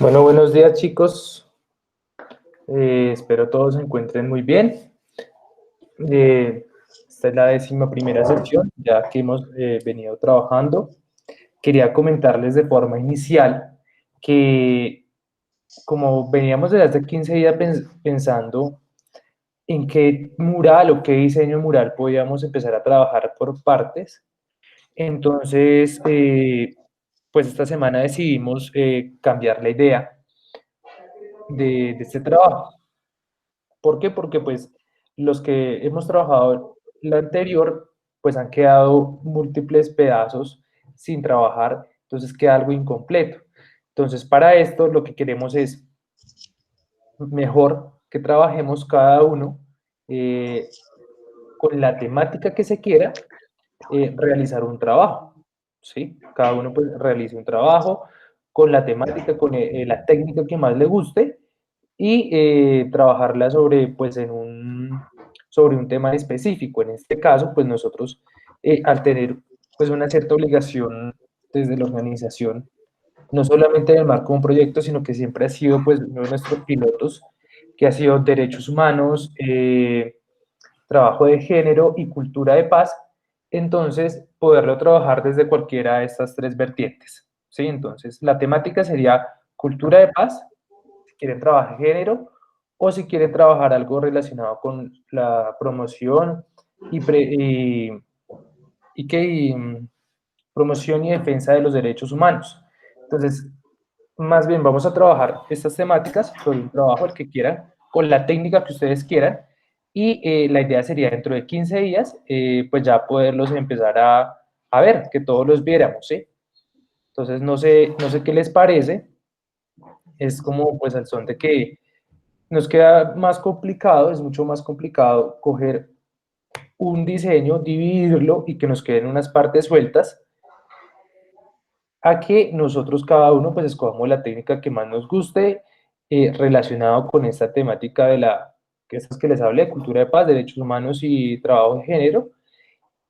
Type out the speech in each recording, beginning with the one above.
Bueno, buenos días chicos. Espero todos se encuentren muy bien. Esta es la 11ª sesión, ya que hemos venido trabajando. Quería comentarles de forma inicial que como veníamos desde hace 15 días pensando en qué mural o qué diseño mural podíamos empezar a trabajar por partes, entonces pues esta semana decidimos cambiar la idea de este trabajo. ¿Por qué? Porque pues los que hemos trabajado la anterior, pues han quedado múltiples pedazos sin trabajar, entonces queda algo incompleto. Entonces para esto lo que queremos es mejor que trabajemos cada uno con la temática que se quiera realizar un trabajo, ¿sí? Cada uno pues realice un trabajo con la temática, con la técnica que más le guste y trabajarla sobre, pues, sobre un tema específico. En este caso, pues nosotros, al tener pues una cierta obligación desde la organización, no solamente en el marco de un proyecto, sino que siempre ha sido pues uno de nuestros pilotos, que ha sido derechos humanos, trabajo de género y cultura de paz, entonces poderlo trabajar desde cualquiera de estas tres vertientes, ¿sí? Entonces la temática sería cultura de paz, si quieren trabajar género, o si quieren trabajar algo relacionado con la promoción y, y que, promoción y defensa de los derechos humanos. Entonces, más bien vamos a trabajar estas temáticas sobre un trabajo el que quieran, con la técnica que ustedes quieran, y la idea sería dentro de 15 días, pues ya poderlos empezar a ver, que todos los viéramos, ¿sí? Entonces, no sé qué les parece, es como pues al son de que nos queda más complicado, es mucho más complicado coger un diseño, dividirlo y que nos queden unas partes sueltas, a que nosotros cada uno pues escojamos la técnica que más nos guste relacionado con esta temática de que estas que les hablé, cultura de paz, derechos humanos y trabajo de género,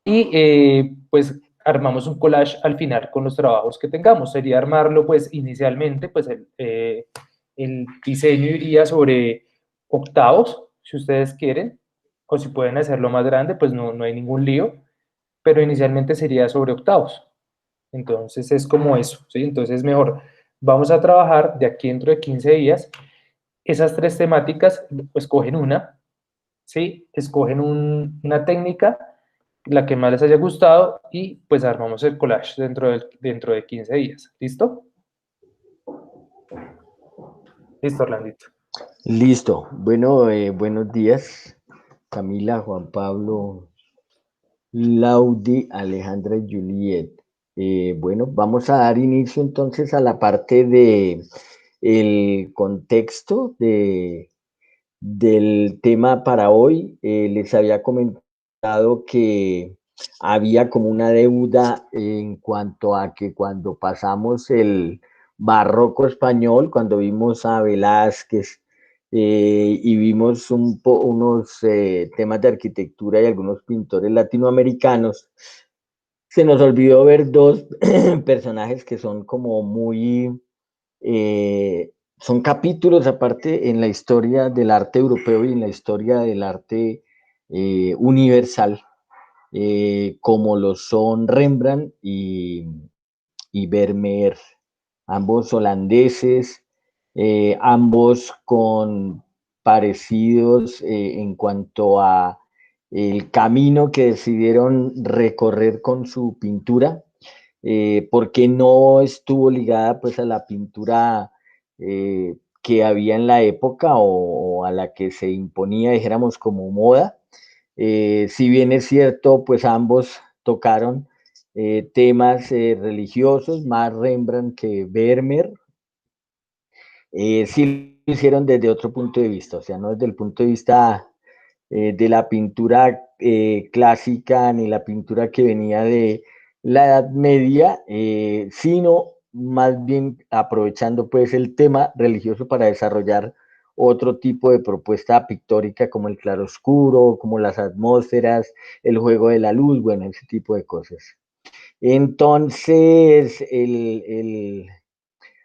y pues armamos un collage al final con los trabajos que tengamos. Sería armarlo pues inicialmente, pues el diseño iría sobre octavos, si ustedes quieren, o si pueden hacerlo más grande, pues no hay ningún lío, pero inicialmente sería sobre octavos. Entonces es como eso, ¿sí? Entonces mejor, vamos a trabajar de aquí dentro de 15 días esas tres temáticas, escogen una, ¿sí? Escogen una técnica, la que más les haya gustado y pues armamos el collage dentro de 15 días. ¿Listo? Listo, Orlandito. Listo. Bueno, buenos días, Camila, Juan Pablo, Laudi, Alejandra y Juliet. Bueno, vamos a dar inicio entonces a la parte de el contexto del tema para hoy. Les había comentado que había como una deuda en cuanto a que cuando pasamos el barroco español, cuando vimos a Velázquez y vimos unos temas de arquitectura y algunos pintores latinoamericanos, se nos olvidó ver dos personajes que son como muy son capítulos aparte en la historia del arte europeo y en la historia del arte universal, como lo son Rembrandt y Vermeer, ambos holandeses, ambos con parecidos en cuanto a el camino que decidieron recorrer con su pintura, porque no estuvo ligada pues a la pintura que había en la época o a la que se imponía, dijéramos, como moda. Si bien es cierto, pues ambos tocaron temas religiosos, más Rembrandt que Vermeer, sí lo hicieron desde otro punto de vista, o sea, no desde el punto de vista de la pintura clásica ni la pintura que venía de la Edad Media, sino más bien aprovechando pues el tema religioso para desarrollar otro tipo de propuesta pictórica como el claroscuro, como las atmósferas, el juego de la luz, bueno, ese tipo de cosas. Entonces,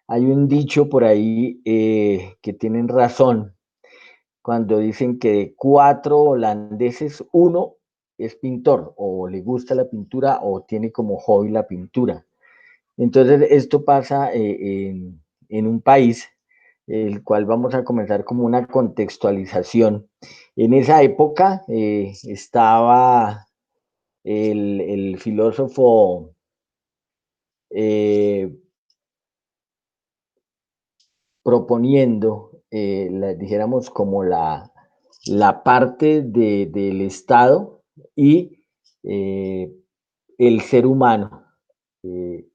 Hay un dicho por ahí que tienen razón cuando dicen que de 4 holandeses, uno es pintor, o le gusta la pintura, o tiene como hobby la pintura. Entonces, esto pasa en un país, el cual vamos a comenzar como una contextualización. En esa época estaba el filósofo eh, proponiendo, dijéramos, como la parte del Estado y eh, el ser humano. Eh,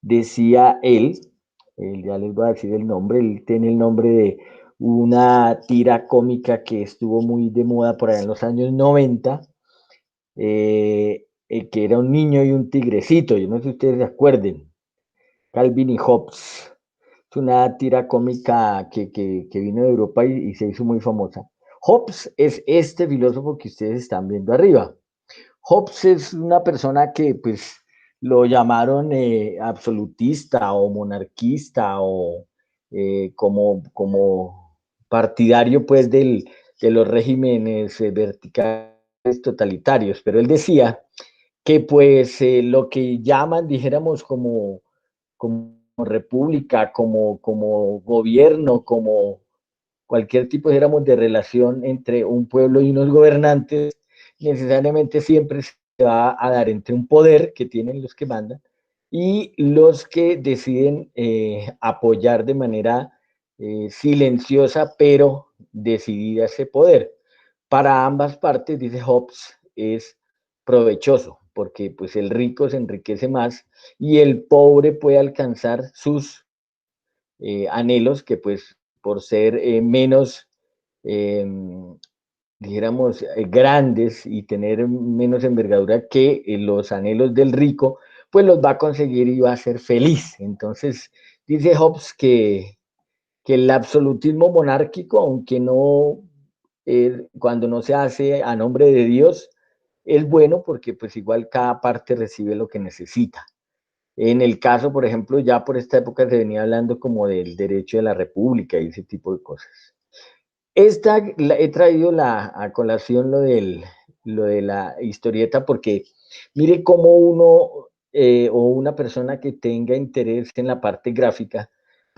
Decía él, ya les voy a decir el nombre, él tiene el nombre de una tira cómica que estuvo muy de moda por allá en los años 90, que era un niño y un tigrecito, yo no sé si ustedes se acuerden, Calvin y Hobbes. Es una tira cómica que vino de Europa y se hizo muy famosa. Hobbes es este filósofo que ustedes están viendo arriba. Hobbes es una persona que pues lo llamaron absolutista o monarquista o como partidario pues de los regímenes verticales totalitarios, pero él decía que pues lo que llaman, dijéramos, como república, como gobierno, como cualquier tipo, dijéramos, de relación entre un pueblo y unos gobernantes, necesariamente siempre se va a dar entre un poder que tienen los que mandan y los que deciden apoyar de manera silenciosa, pero decidida ese poder. Para ambas partes, dice Hobbes, es provechoso, porque pues el rico se enriquece más y el pobre puede alcanzar sus anhelos que pues por ser menos, eh, dijéramos, grandes y tener menos envergadura que los anhelos del rico, pues los va a conseguir y va a ser feliz. Entonces, dice Hobbes que el absolutismo monárquico, aunque no, cuando no se hace a nombre de Dios, es bueno porque pues igual cada parte recibe lo que necesita. En el caso, por ejemplo, ya por esta época se venía hablando como del derecho de la república y ese tipo de cosas. He traído a colación lo de la historieta porque mire cómo uno o una persona que tenga interés en la parte gráfica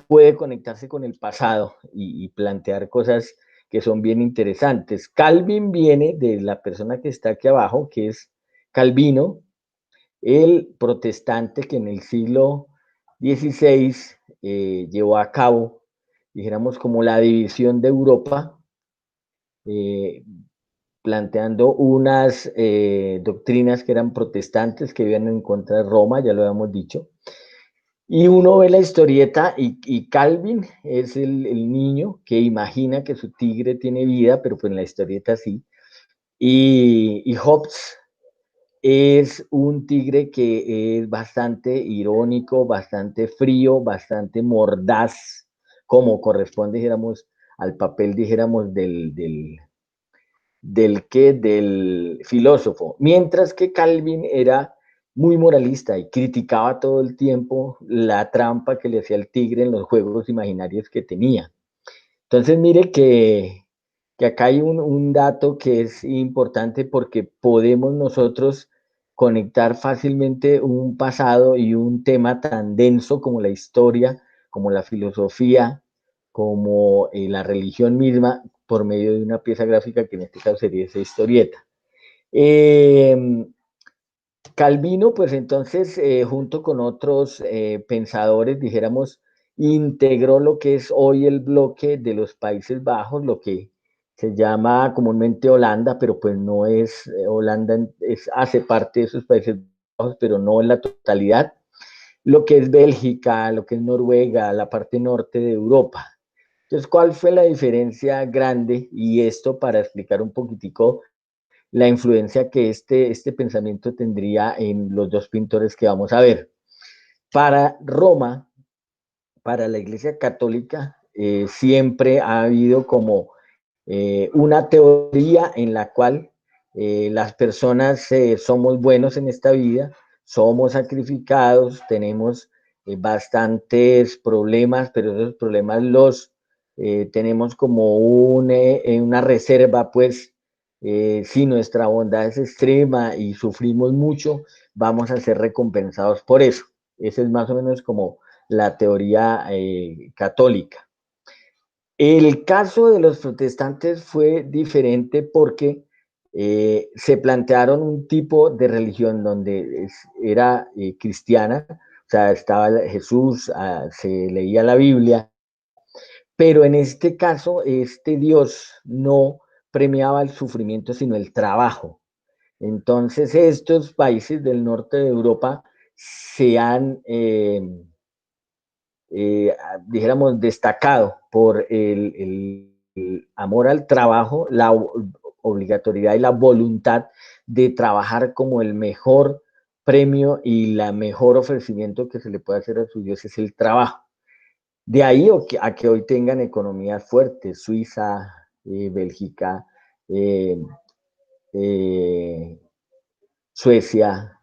puede conectarse con el pasado y plantear cosas que son bien interesantes. Calvin viene de la persona que está aquí abajo, que es Calvino, el protestante que en el siglo XVI llevó a cabo, dijéramos, como la división de Europa, eh, planteando unas doctrinas que eran protestantes, que iban en contra de Roma, ya lo habíamos dicho. Y uno ve la historieta y Calvin es el niño que imagina que su tigre tiene vida, pero pues en la historieta sí. Y Hobbes es un tigre que es bastante irónico, bastante frío, bastante mordaz, como corresponde, dijéramos, al papel, dijéramos, del filósofo. Mientras que Calvin era muy moralista y criticaba todo el tiempo la trampa que le hacía el tigre en los juegos imaginarios que tenía. Entonces, mire que acá hay un dato que es importante porque podemos nosotros conectar fácilmente un pasado y un tema tan denso como la historia, como la filosofía, como la religión misma, por medio de una pieza gráfica que en este caso sería esa historieta. Eh, Calvino, pues entonces, junto con otros pensadores, dijéramos, integró lo que es hoy el bloque de los Países Bajos, lo que se llama comúnmente Holanda, pero pues no es Holanda, hace parte de esos Países Bajos, pero no en la totalidad, lo que es Bélgica, lo que es Noruega, la parte norte de Europa. Entonces, ¿cuál fue la diferencia grande? Y esto para explicar un poquitico la influencia que este pensamiento tendría en los dos pintores que vamos a ver. Para Roma, para la Iglesia Católica, siempre ha habido como una teoría en la cual las personas somos buenos en esta vida, somos sacrificados, tenemos bastantes problemas, pero esos problemas los tenemos como una reserva, pues si nuestra bondad es extrema y sufrimos mucho, vamos a ser recompensados por eso. Esa es más o menos como la teoría católica. El caso de los protestantes fue diferente porque se plantearon un tipo de religión donde era cristiana, o sea, estaba Jesús, se leía la Biblia, pero en este caso, este Dios no premiaba el sufrimiento, sino el trabajo. Entonces, estos países del norte de Europa se han dijéramos, destacado por el amor al trabajo, la obligatoriedad y la voluntad de trabajar como el mejor premio y la mejor ofrecimiento que se le puede hacer a su Dios es el trabajo. De ahí a que hoy tengan economías fuertes, Suiza, Bélgica, eh, eh, Suecia,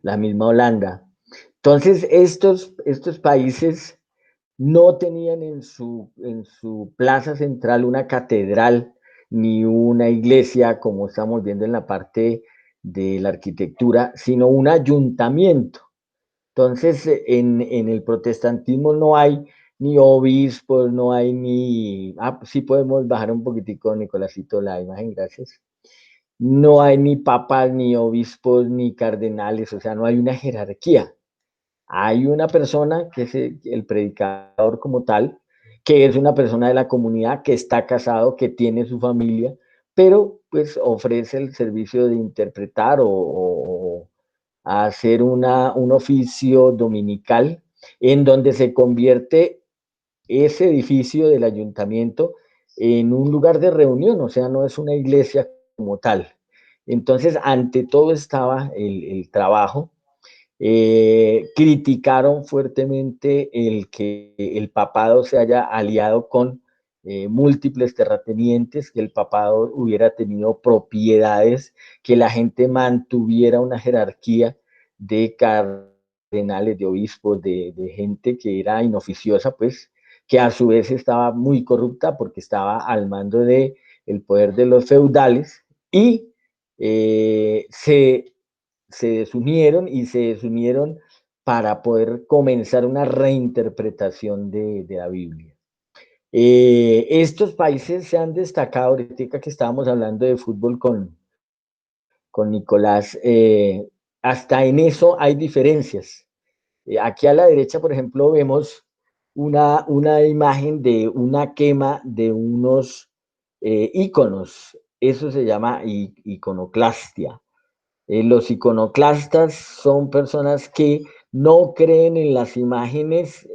la misma Holanda. Entonces, estos países no tenían en su plaza central una catedral ni una iglesia, como estamos viendo en la parte de la arquitectura, sino un ayuntamiento. Entonces, en el protestantismo no hay ni obispos, no hay ni... Ah, sí podemos bajar un poquitico, Nicolásito, la imagen, gracias. No hay ni papas, ni obispos, ni cardenales, o sea, no hay una jerarquía. Hay una persona que es el predicador como tal, que es una persona de la comunidad, que está casado, que tiene su familia, pero pues ofrece el servicio de interpretar o hacer un oficio dominical en donde se convierte ese edificio del ayuntamiento en un lugar de reunión, o sea, no es una iglesia como tal. Entonces, ante todo estaba el trabajo. Criticaron fuertemente el que el papado se haya aliado con múltiples terratenientes, que el papado hubiera tenido propiedades, que la gente mantuviera una jerarquía de cardenales, de obispos, de gente que era inoficiosa, pues, que a su vez estaba muy corrupta porque estaba al mando de el poder de los feudales y se desunieron y se desunieron para poder comenzar una reinterpretación de la Biblia. Estos países se han destacado, ahorita que estábamos hablando de fútbol con Nicolás, hasta en eso hay diferencias. Aquí a la derecha, por ejemplo, vemos una imagen de una quema de unos íconos. Eso se llama iconoclastia. Los iconoclastas son personas que no creen en las imágenes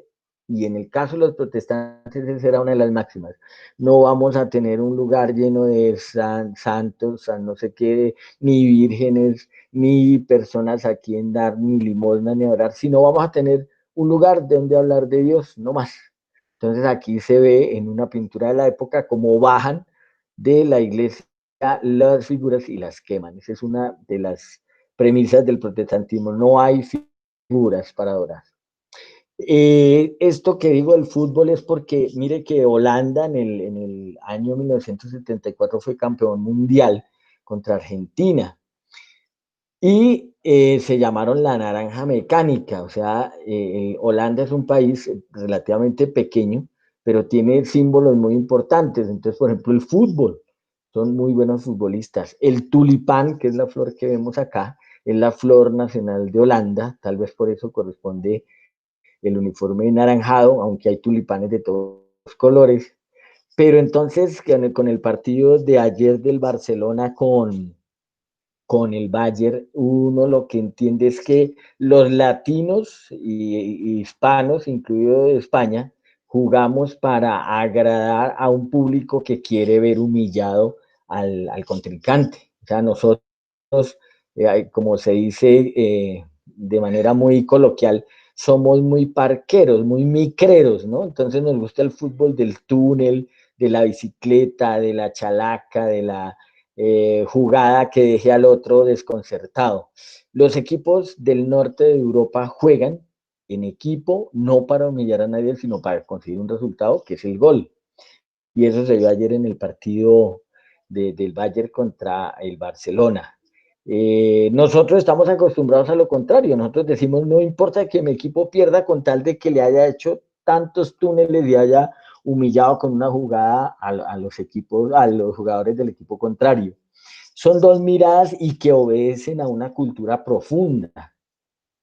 y en el caso de los protestantes esa era una de las máximas. No vamos a tener un lugar lleno de santos, no sé qué, ni vírgenes, ni personas a quien dar, ni limosna, ni orar, sino vamos a tener un lugar donde hablar de Dios, no más. Entonces aquí se ve en una pintura de la época cómo bajan de la iglesia las figuras y las queman. Esa es una de las premisas del protestantismo. No hay figuras para adorar. Esto que digo del fútbol es porque, mire que Holanda en el año 1974 fue campeón mundial contra Argentina y se llamaron la naranja mecánica, o sea, Holanda es un país relativamente pequeño, pero tiene símbolos muy importantes, entonces, por ejemplo, el fútbol, son muy buenos futbolistas. El tulipán, que es la flor que vemos acá, es la flor nacional de Holanda, tal vez por eso corresponde el uniforme naranjado, aunque hay tulipanes de todos los colores. Pero entonces, con el partido de ayer del Barcelona con el Bayern, uno lo que entiende es que los latinos y hispanos, incluido de España, jugamos para agradar a un público que quiere ver humillado al contrincante. O sea, nosotros, como se dice de manera muy coloquial, somos muy parqueros, muy micreros, ¿no? Entonces nos gusta el fútbol del túnel, de la bicicleta, de la chalaca, de la jugada que deje al otro desconcertado. Los equipos del norte de Europa juegan en equipo, no para humillar a nadie, sino para conseguir un resultado, que es el gol. Y eso se vio ayer en el partido del Bayern contra el Barcelona. Nosotros estamos acostumbrados a lo contrario, nosotros decimos no importa que mi equipo pierda con tal de que le haya hecho tantos túneles y haya humillado con una jugada a los equipos, a los jugadores del equipo contrario. Son dos miradas y que obedecen a una cultura profunda.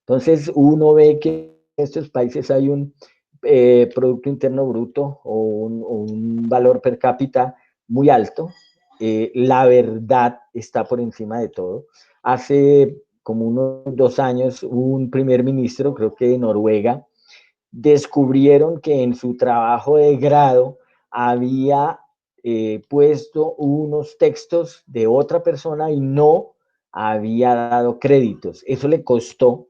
Entonces uno ve que en estos países hay un Producto Interno Bruto o un valor per cápita muy alto. La verdad está por encima de todo. Hace como unos 2 años, un primer ministro, creo que de Noruega, descubrieron que en su trabajo de grado había puesto unos textos de otra persona y no había dado créditos. Eso le costó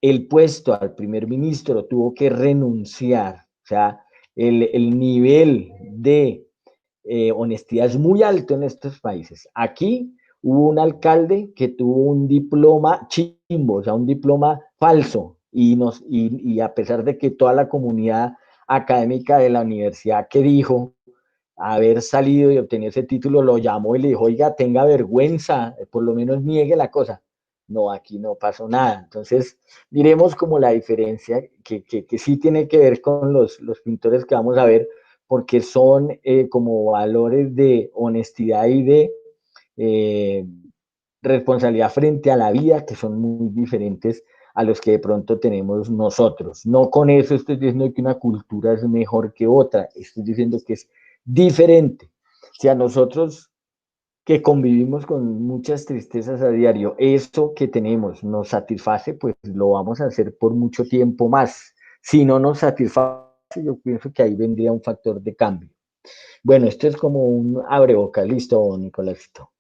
el puesto al primer ministro, tuvo que renunciar. O sea, el nivel de honestidad es muy alto en estos países. Aquí hubo un alcalde que tuvo un diploma chimbo, o sea, un diploma falso, y a pesar de que toda la comunidad académica de la universidad que dijo haber salido y obtener ese título, lo llamó y le dijo, oiga, tenga vergüenza, por lo menos niegue la cosa. No, aquí no pasó nada. Entonces, diremos como la diferencia que sí tiene que ver con los pintores que vamos a ver, porque son como valores de honestidad y de eh, responsabilidad frente a la vida que son muy diferentes a los que de pronto tenemos nosotros. No con eso estoy diciendo que una cultura es mejor que otra, estoy diciendo que es diferente. Si a nosotros que convivimos con muchas tristezas a diario, esto que tenemos nos satisface, pues lo vamos a hacer por mucho tiempo más. Si no nos satisface, yo pienso que ahí vendría un factor de cambio. Bueno, esto es como un abreboca, listo, Nicolásito.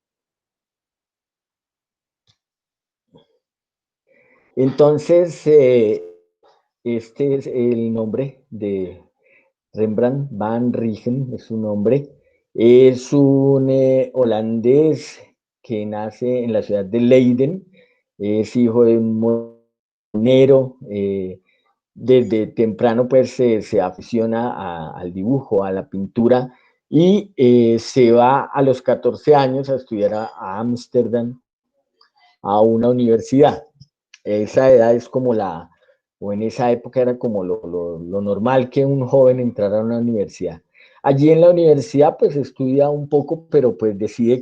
Entonces, este es el nombre de Rembrandt van Rijn, es su nombre. Es un holandés que nace en la ciudad de Leiden, es hijo de un monero, desde temprano pues se aficiona al dibujo, a la pintura, y se va a los 14 años a estudiar a Ámsterdam, a una universidad. Esa edad es como o en esa época era como lo normal que un joven entrara a una universidad. Allí en la universidad pues estudia un poco, pero pues decide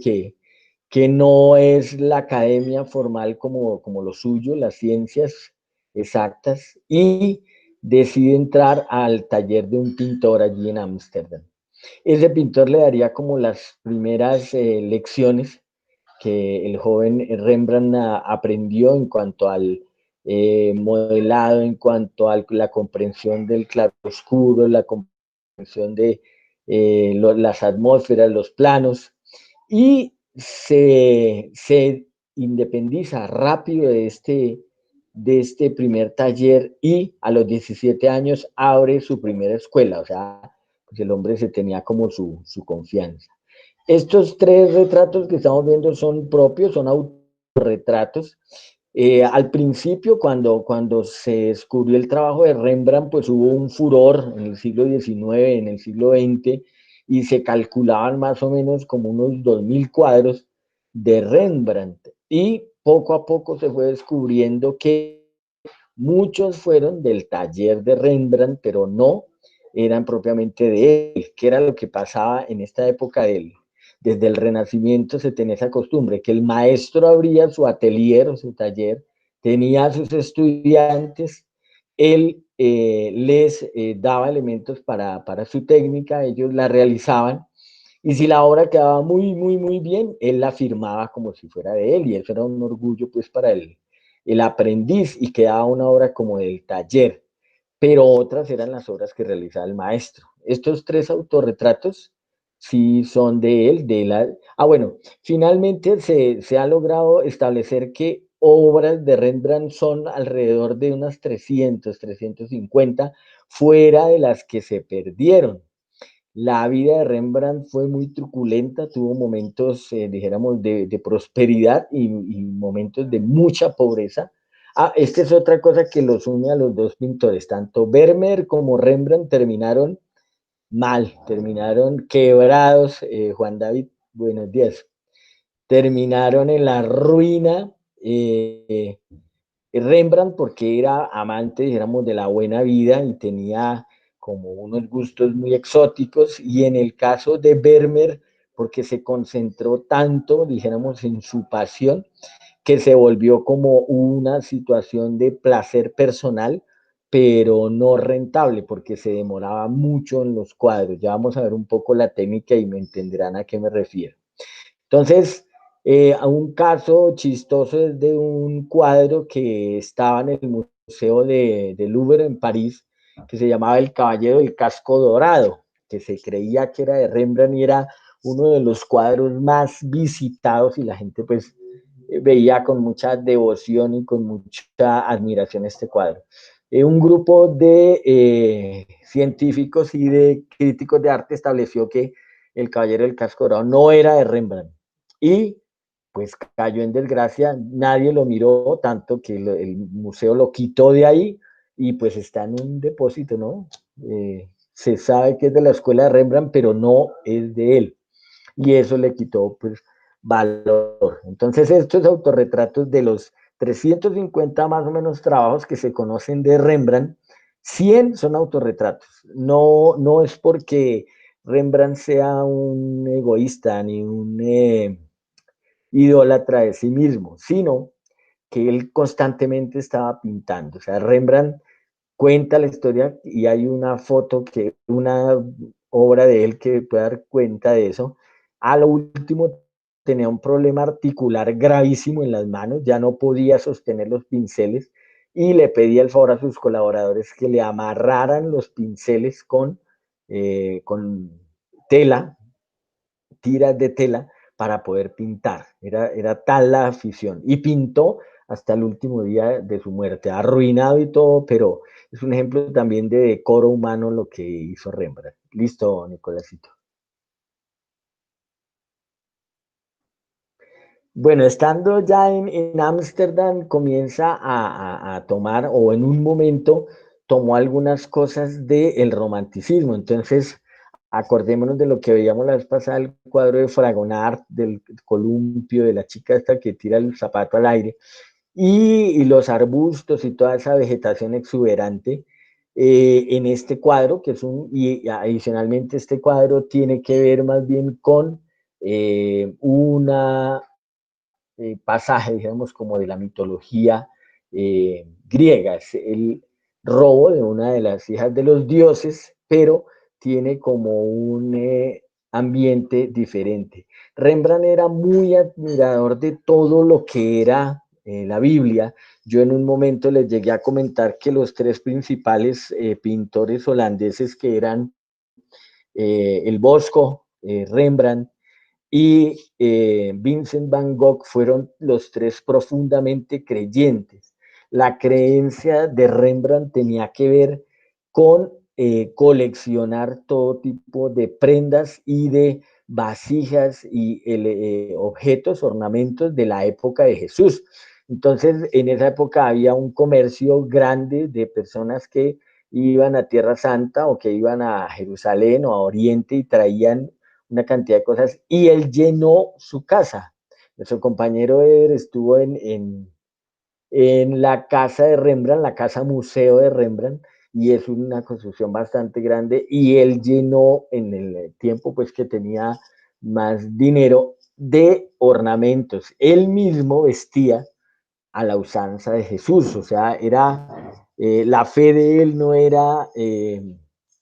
que no es la academia formal como lo suyo, las ciencias exactas, y decide entrar al taller de un pintor allí en Ámsterdam. Ese pintor le daría como las primeras lecciones que el joven Rembrandt aprendió en cuanto al modelado, en cuanto a la comprensión del claroscuro, la comprensión de las atmósferas, los planos, y se independiza rápido de este primer taller y a los 17 años abre su primera escuela, o sea, pues el hombre se tenía como su confianza. Estos tres retratos que estamos viendo son propios, son autorretratos. Al principio, cuando se descubrió el trabajo de Rembrandt, pues hubo un furor en el siglo XIX, en el siglo XX, y se calculaban más o menos como unos 2000 cuadros de Rembrandt. Y poco a poco se fue descubriendo que muchos fueron del taller de Rembrandt, pero no eran propiamente de él, que era lo que pasaba en esta época de él. Desde el Renacimiento se tenía esa costumbre, que el maestro abría su atelier o su taller, tenía a sus estudiantes, él les daba elementos para su técnica, ellos la realizaban, y si la obra quedaba muy, muy, muy bien, él la firmaba como si fuera de él, y eso era un orgullo pues para el aprendiz, y quedaba una obra como del taller, pero otras eran las obras que realizaba el maestro. Estos tres autorretratos sí son de él, de la... Ah, bueno, finalmente se ha logrado establecer que obras de Rembrandt son alrededor de unas 350, fuera de las que se perdieron. La vida de Rembrandt fue muy truculenta, tuvo momentos, dijéramos, de prosperidad y momentos de mucha pobreza. Esta es otra cosa que los une a los dos pintores. Tanto Vermeer como Rembrandt terminaron mal, terminaron quebrados. Juan David, buenos días. Terminaron en la ruina. Rembrandt porque era amante, dijéramos, de la buena vida y tenía como unos gustos muy exóticos, y en el caso de Vermeer porque se concentró tanto, dijéramos, en su pasión, que se volvió como una situación de placer personal, pero no rentable, porque se demoraba mucho en los cuadros. Ya vamos a ver un poco la técnica y me entenderán a qué me refiero. Entonces, a un caso chistoso es de un cuadro que estaba en el Museo de Louvre en París, que se llamaba El Caballero del Casco Dorado, que se creía que era de Rembrandt y era uno de los cuadros más visitados, y la gente pues veía con mucha devoción y con mucha admiración este cuadro. Un grupo de científicos y de críticos de arte estableció que El Caballero del Casco Dorado no era de Rembrandt, y pues cayó en desgracia, nadie lo miró tanto que el museo lo quitó de ahí y pues está en un depósito, ¿no? Se sabe que es de la escuela de Rembrandt, pero no es de él, y eso le quitó pues valor. Entonces estos autorretratos, de los 350 más o menos trabajos que se conocen de Rembrandt, 100 son autorretratos. No, no es porque Rembrandt sea un egoísta ni un idólatra de sí mismo, sino que él constantemente estaba pintando. O sea, Rembrandt cuenta la historia y hay una foto, una obra de él que puede dar cuenta de eso. A lo último tenía un problema articular gravísimo en las manos, ya no podía sostener los pinceles y le pedía el favor a sus colaboradores que le amarraran los pinceles con tela, tiras de tela, para poder pintar. Era tal la afición. Y pintó hasta el último día de su muerte, arruinado y todo, pero es un ejemplo también de decoro humano lo que hizo Rembrandt. Listo, Nicolásito. Bueno, estando ya en Ámsterdam, comienza a tomar, o en un momento tomó algunas cosas del romanticismo. Entonces, acordémonos de lo que veíamos la vez pasada, el cuadro de Fragonard, del columpio, de la chica esta que tira el zapato al aire, y los arbustos y toda esa vegetación exuberante en este cuadro, y adicionalmente este cuadro tiene que ver más bien con una pasaje, digamos, como de la mitología griega. Es el robo de una de las hijas de los dioses, pero tiene como un ambiente diferente. Rembrandt era muy admirador de todo lo que era la Biblia. Yo en un momento les llegué a comentar que los tres principales pintores holandeses, que eran el Bosco, Rembrandt y Vincent Van Gogh, fueron los tres profundamente creyentes. La creencia de Rembrandt tenía que ver con coleccionar todo tipo de prendas y de vasijas y objetos, ornamentos de la época de Jesús. Entonces, en esa época había un comercio grande de personas que iban a Tierra Santa o que iban a Jerusalén o a Oriente y traían una cantidad de cosas, y él llenó su casa. Nuestro compañero Eder estuvo en la casa de Rembrandt, la casa museo de Rembrandt, y es una construcción bastante grande, y él llenó en el tiempo pues que tenía más dinero de ornamentos. Él mismo vestía a la usanza de Jesús, o sea, la fe de él no era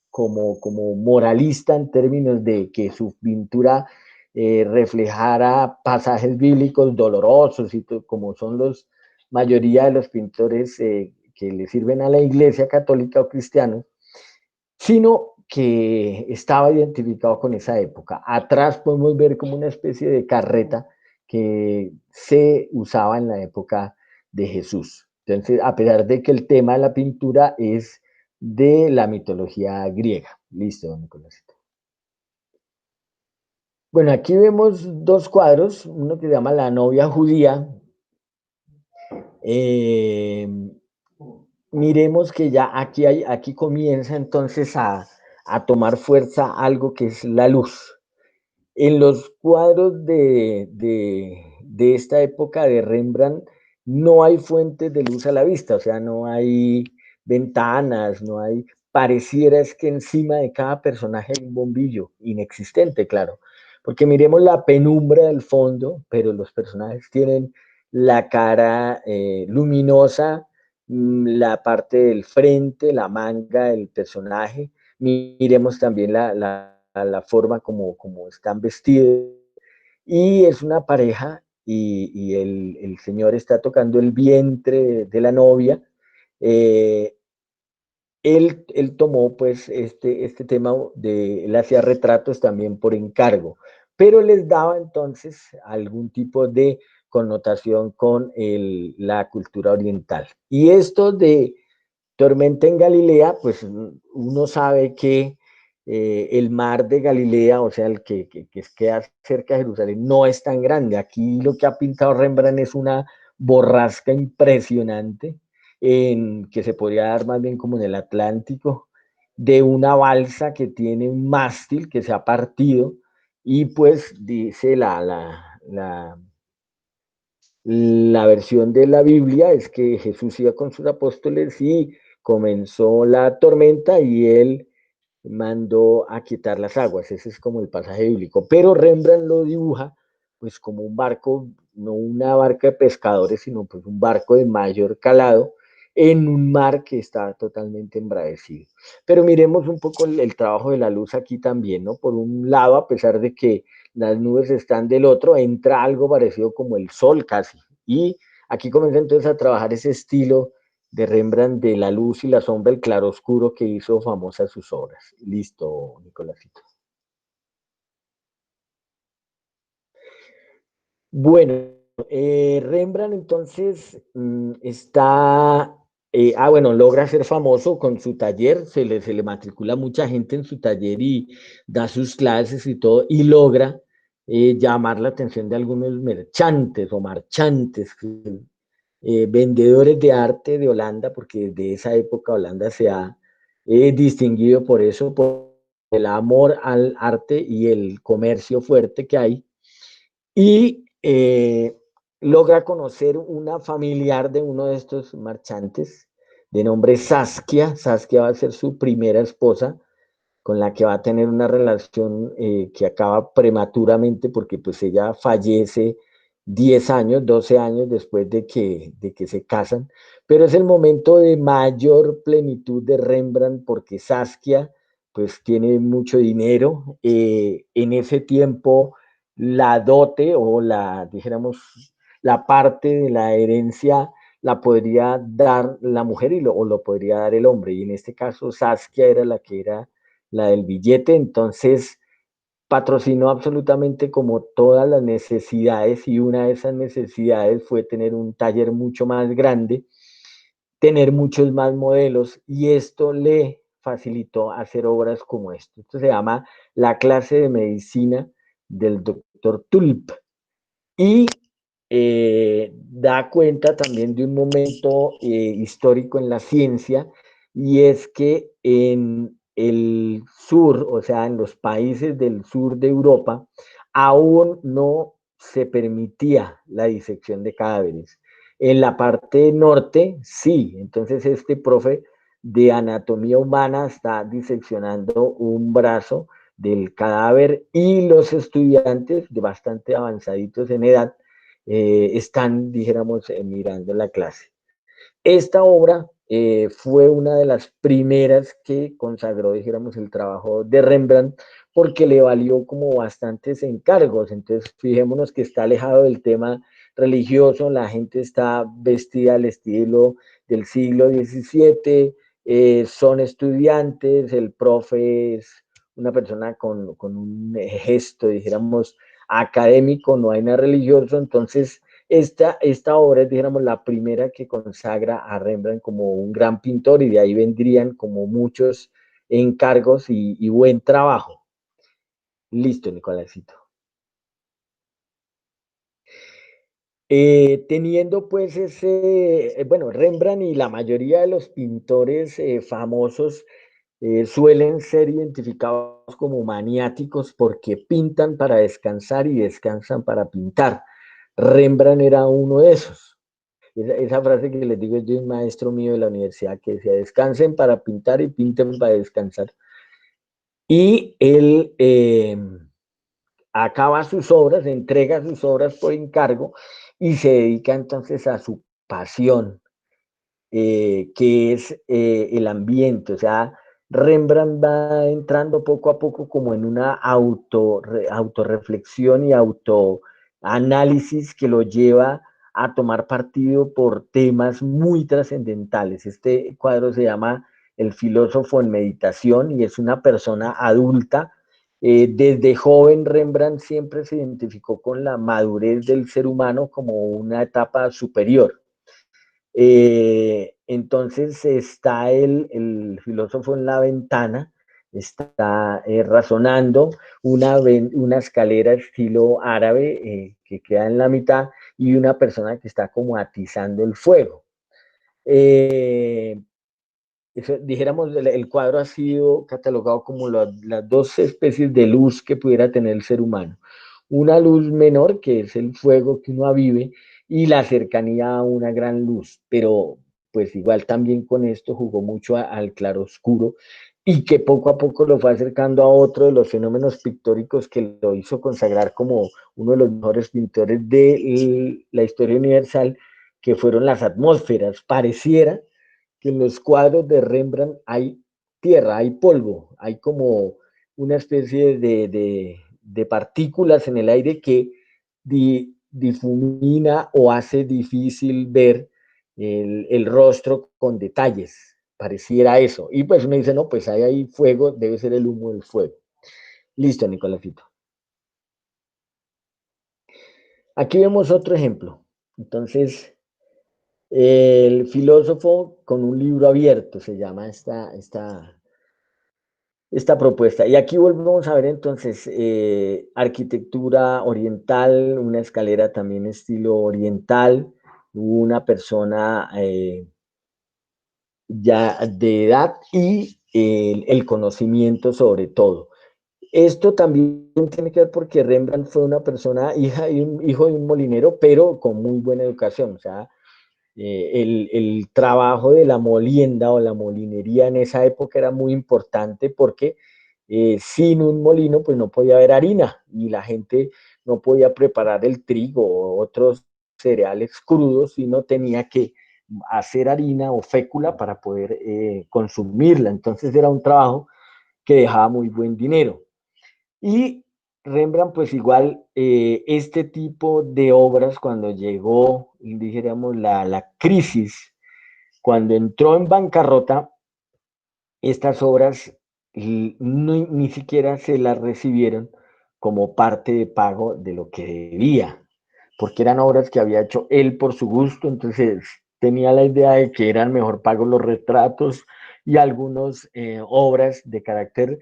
como moralista en términos de que su pintura reflejara pasajes bíblicos dolorosos, y como son los mayoría de los pintores que le sirven a la Iglesia católica o cristianos, sino que estaba identificado con esa época. Atrás podemos ver como una especie de carreta que se usaba en la época de Jesús. Entonces, a pesar de que el tema de la pintura es de la mitología griega. Listo, Nicolás. Bueno, aquí vemos dos cuadros, uno que se llama La novia judía, Eh, Miremos que ya aquí comienza entonces a tomar fuerza algo que es la luz. En los cuadros de esta época de Rembrandt no hay fuentes de luz a la vista, o sea, no hay ventanas, no hay, pareciera es que encima de cada personaje hay un bombillo, inexistente, claro, porque miremos la penumbra del fondo, pero los personajes tienen la cara luminosa, la parte del frente, la manga del personaje, miremos también la forma como están vestidos. Y es una pareja y el señor está tocando el vientre de la novia. Eh, él tomó pues este tema él hacía retratos también por encargo, pero les daba entonces algún tipo de connotación con la cultura oriental. Y esto de Tormenta en Galilea, pues uno sabe que el mar de Galilea, o sea, el que queda cerca de Jerusalén, no es tan grande. Aquí lo que ha pintado Rembrandt es una borrasca impresionante, que se podría dar más bien como en el Atlántico, de una balsa que tiene un mástil que se ha partido y pues dice la versión de la Biblia es que Jesús iba con sus apóstoles y comenzó la tormenta y él mandó a quitar las aguas. Ese es como el pasaje bíblico. Pero Rembrandt lo dibuja pues como un barco, no una barca de pescadores, sino pues un barco de mayor calado en un mar que está totalmente embravecido. Pero miremos un poco el trabajo de la luz aquí también, ¿no? Por un lado, a pesar de que las nubes están del otro, entra algo parecido como el sol casi. Y aquí comienza entonces a trabajar ese estilo de Rembrandt de la luz y la sombra, el claroscuro que hizo famosas sus obras. Listo, Nicolásito. Bueno, Rembrandt entonces bueno, logra ser famoso con su taller, se le matricula mucha gente en su taller y da sus clases y todo, y logra llamar la atención de algunos merchantes o marchantes, vendedores de arte de Holanda, porque desde esa época Holanda se ha distinguido por eso, por el amor al arte y el comercio fuerte que hay, y logra conocer una familiar de uno de estos marchantes, de nombre Saskia. Saskia va a ser su primera esposa, con la que va a tener una relación que acaba prematuramente porque pues ella fallece 10 años, 12 años después de que se casan, pero es el momento de mayor plenitud de Rembrandt porque Saskia pues tiene mucho dinero, en ese tiempo la dote o dijéramos, la parte de la herencia la podría dar la mujer o lo podría dar el hombre, y en este caso Saskia era la que era la del billete, entonces patrocinó absolutamente como todas las necesidades y una de esas necesidades fue tener un taller mucho más grande, tener muchos más modelos y esto le facilitó hacer obras como esto. Esto se llama la clase de medicina del doctor Tulp y da cuenta también de un momento histórico en la ciencia y es que en el sur, o sea, en los países del sur de Europa, aún no se permitía la disección de cadáveres. En la parte norte, sí. Entonces este profe de anatomía humana está diseccionando un brazo del cadáver y los estudiantes de bastante avanzaditos en edad están, dijéramos, mirando la clase. Esta obra fue una de las primeras que consagró, dijéramos, el trabajo de Rembrandt porque le valió como bastantes encargos. Entonces, fijémonos que está alejado del tema religioso, la gente está vestida al estilo del siglo XVII, son estudiantes, el profe es una persona con un gesto, dijéramos, académico, no hay nada religioso, entonces esta obra es, dijéramos, la primera que consagra a Rembrandt como un gran pintor y de ahí vendrían como muchos encargos y buen trabajo. Listo, Nicolásito. Teniendo pues ese, bueno, Rembrandt y la mayoría de los pintores famosos suelen ser identificados como maniáticos porque pintan para descansar y descansan para pintar. Rembrandt era uno de esos. Esa frase que les digo es de un maestro mío de la universidad que decía, descansen para pintar y pinten para descansar. Y él acaba sus obras, entrega sus obras por encargo y se dedica entonces a su pasión, que es el ambiente. O sea, Rembrandt va entrando poco a poco como en una autorreflexión y autoanálisis que lo lleva a tomar partido por temas muy trascendentales. Este cuadro se llama El filósofo en meditación y es una persona adulta. Desde joven Rembrandt siempre se identificó con la madurez del ser humano como una etapa superior. Entonces está el filósofo en la ventana, está razonando una escalera estilo árabe que queda en la mitad y una persona que está como atizando el fuego. Eh, Eso, dijéramos, el cuadro ha sido catalogado como las dos especies de luz que pudiera tener el ser humano. Una luz menor, que es el fuego que uno avive, y la cercanía a una gran luz. Pero pues igual también con esto jugó mucho al claroscuro y que poco a poco lo fue acercando a otro de los fenómenos pictóricos que lo hizo consagrar como uno de los mejores pintores de la historia universal, que fueron las atmósferas. Pareciera que en los cuadros de Rembrandt hay tierra, hay polvo, hay como una especie de partículas en el aire que difumina o hace difícil ver el rostro con detalles. Pareciera eso. Y pues uno dice, no, pues hay fuego, debe ser el humo del fuego. Listo, Nicolásito. Aquí vemos otro ejemplo. Entonces, el filósofo con un libro abierto se llama esta propuesta. Y aquí volvemos a ver entonces arquitectura oriental, una escalera también estilo oriental, una persona ya de edad y el conocimiento sobre todo. Esto también tiene que ver porque Rembrandt fue una persona, hijo de un molinero, pero con muy buena educación. O sea, el trabajo de la molienda o la molinería en esa época era muy importante porque sin un molino pues no podía haber harina y la gente no podía preparar el trigo o otros cereales crudos, sino tenía que hacer harina o fécula para poder consumirla. Entonces era un trabajo que dejaba muy buen dinero. Y Rembrandt, pues igual, este tipo de obras, cuando llegó, dijéramos, la crisis, cuando entró en bancarrota, estas obras ni siquiera se las recibieron como parte de pago de lo que debía, porque eran obras que había hecho él por su gusto, entonces tenía la idea de que eran mejor pagos los retratos y algunas obras de carácter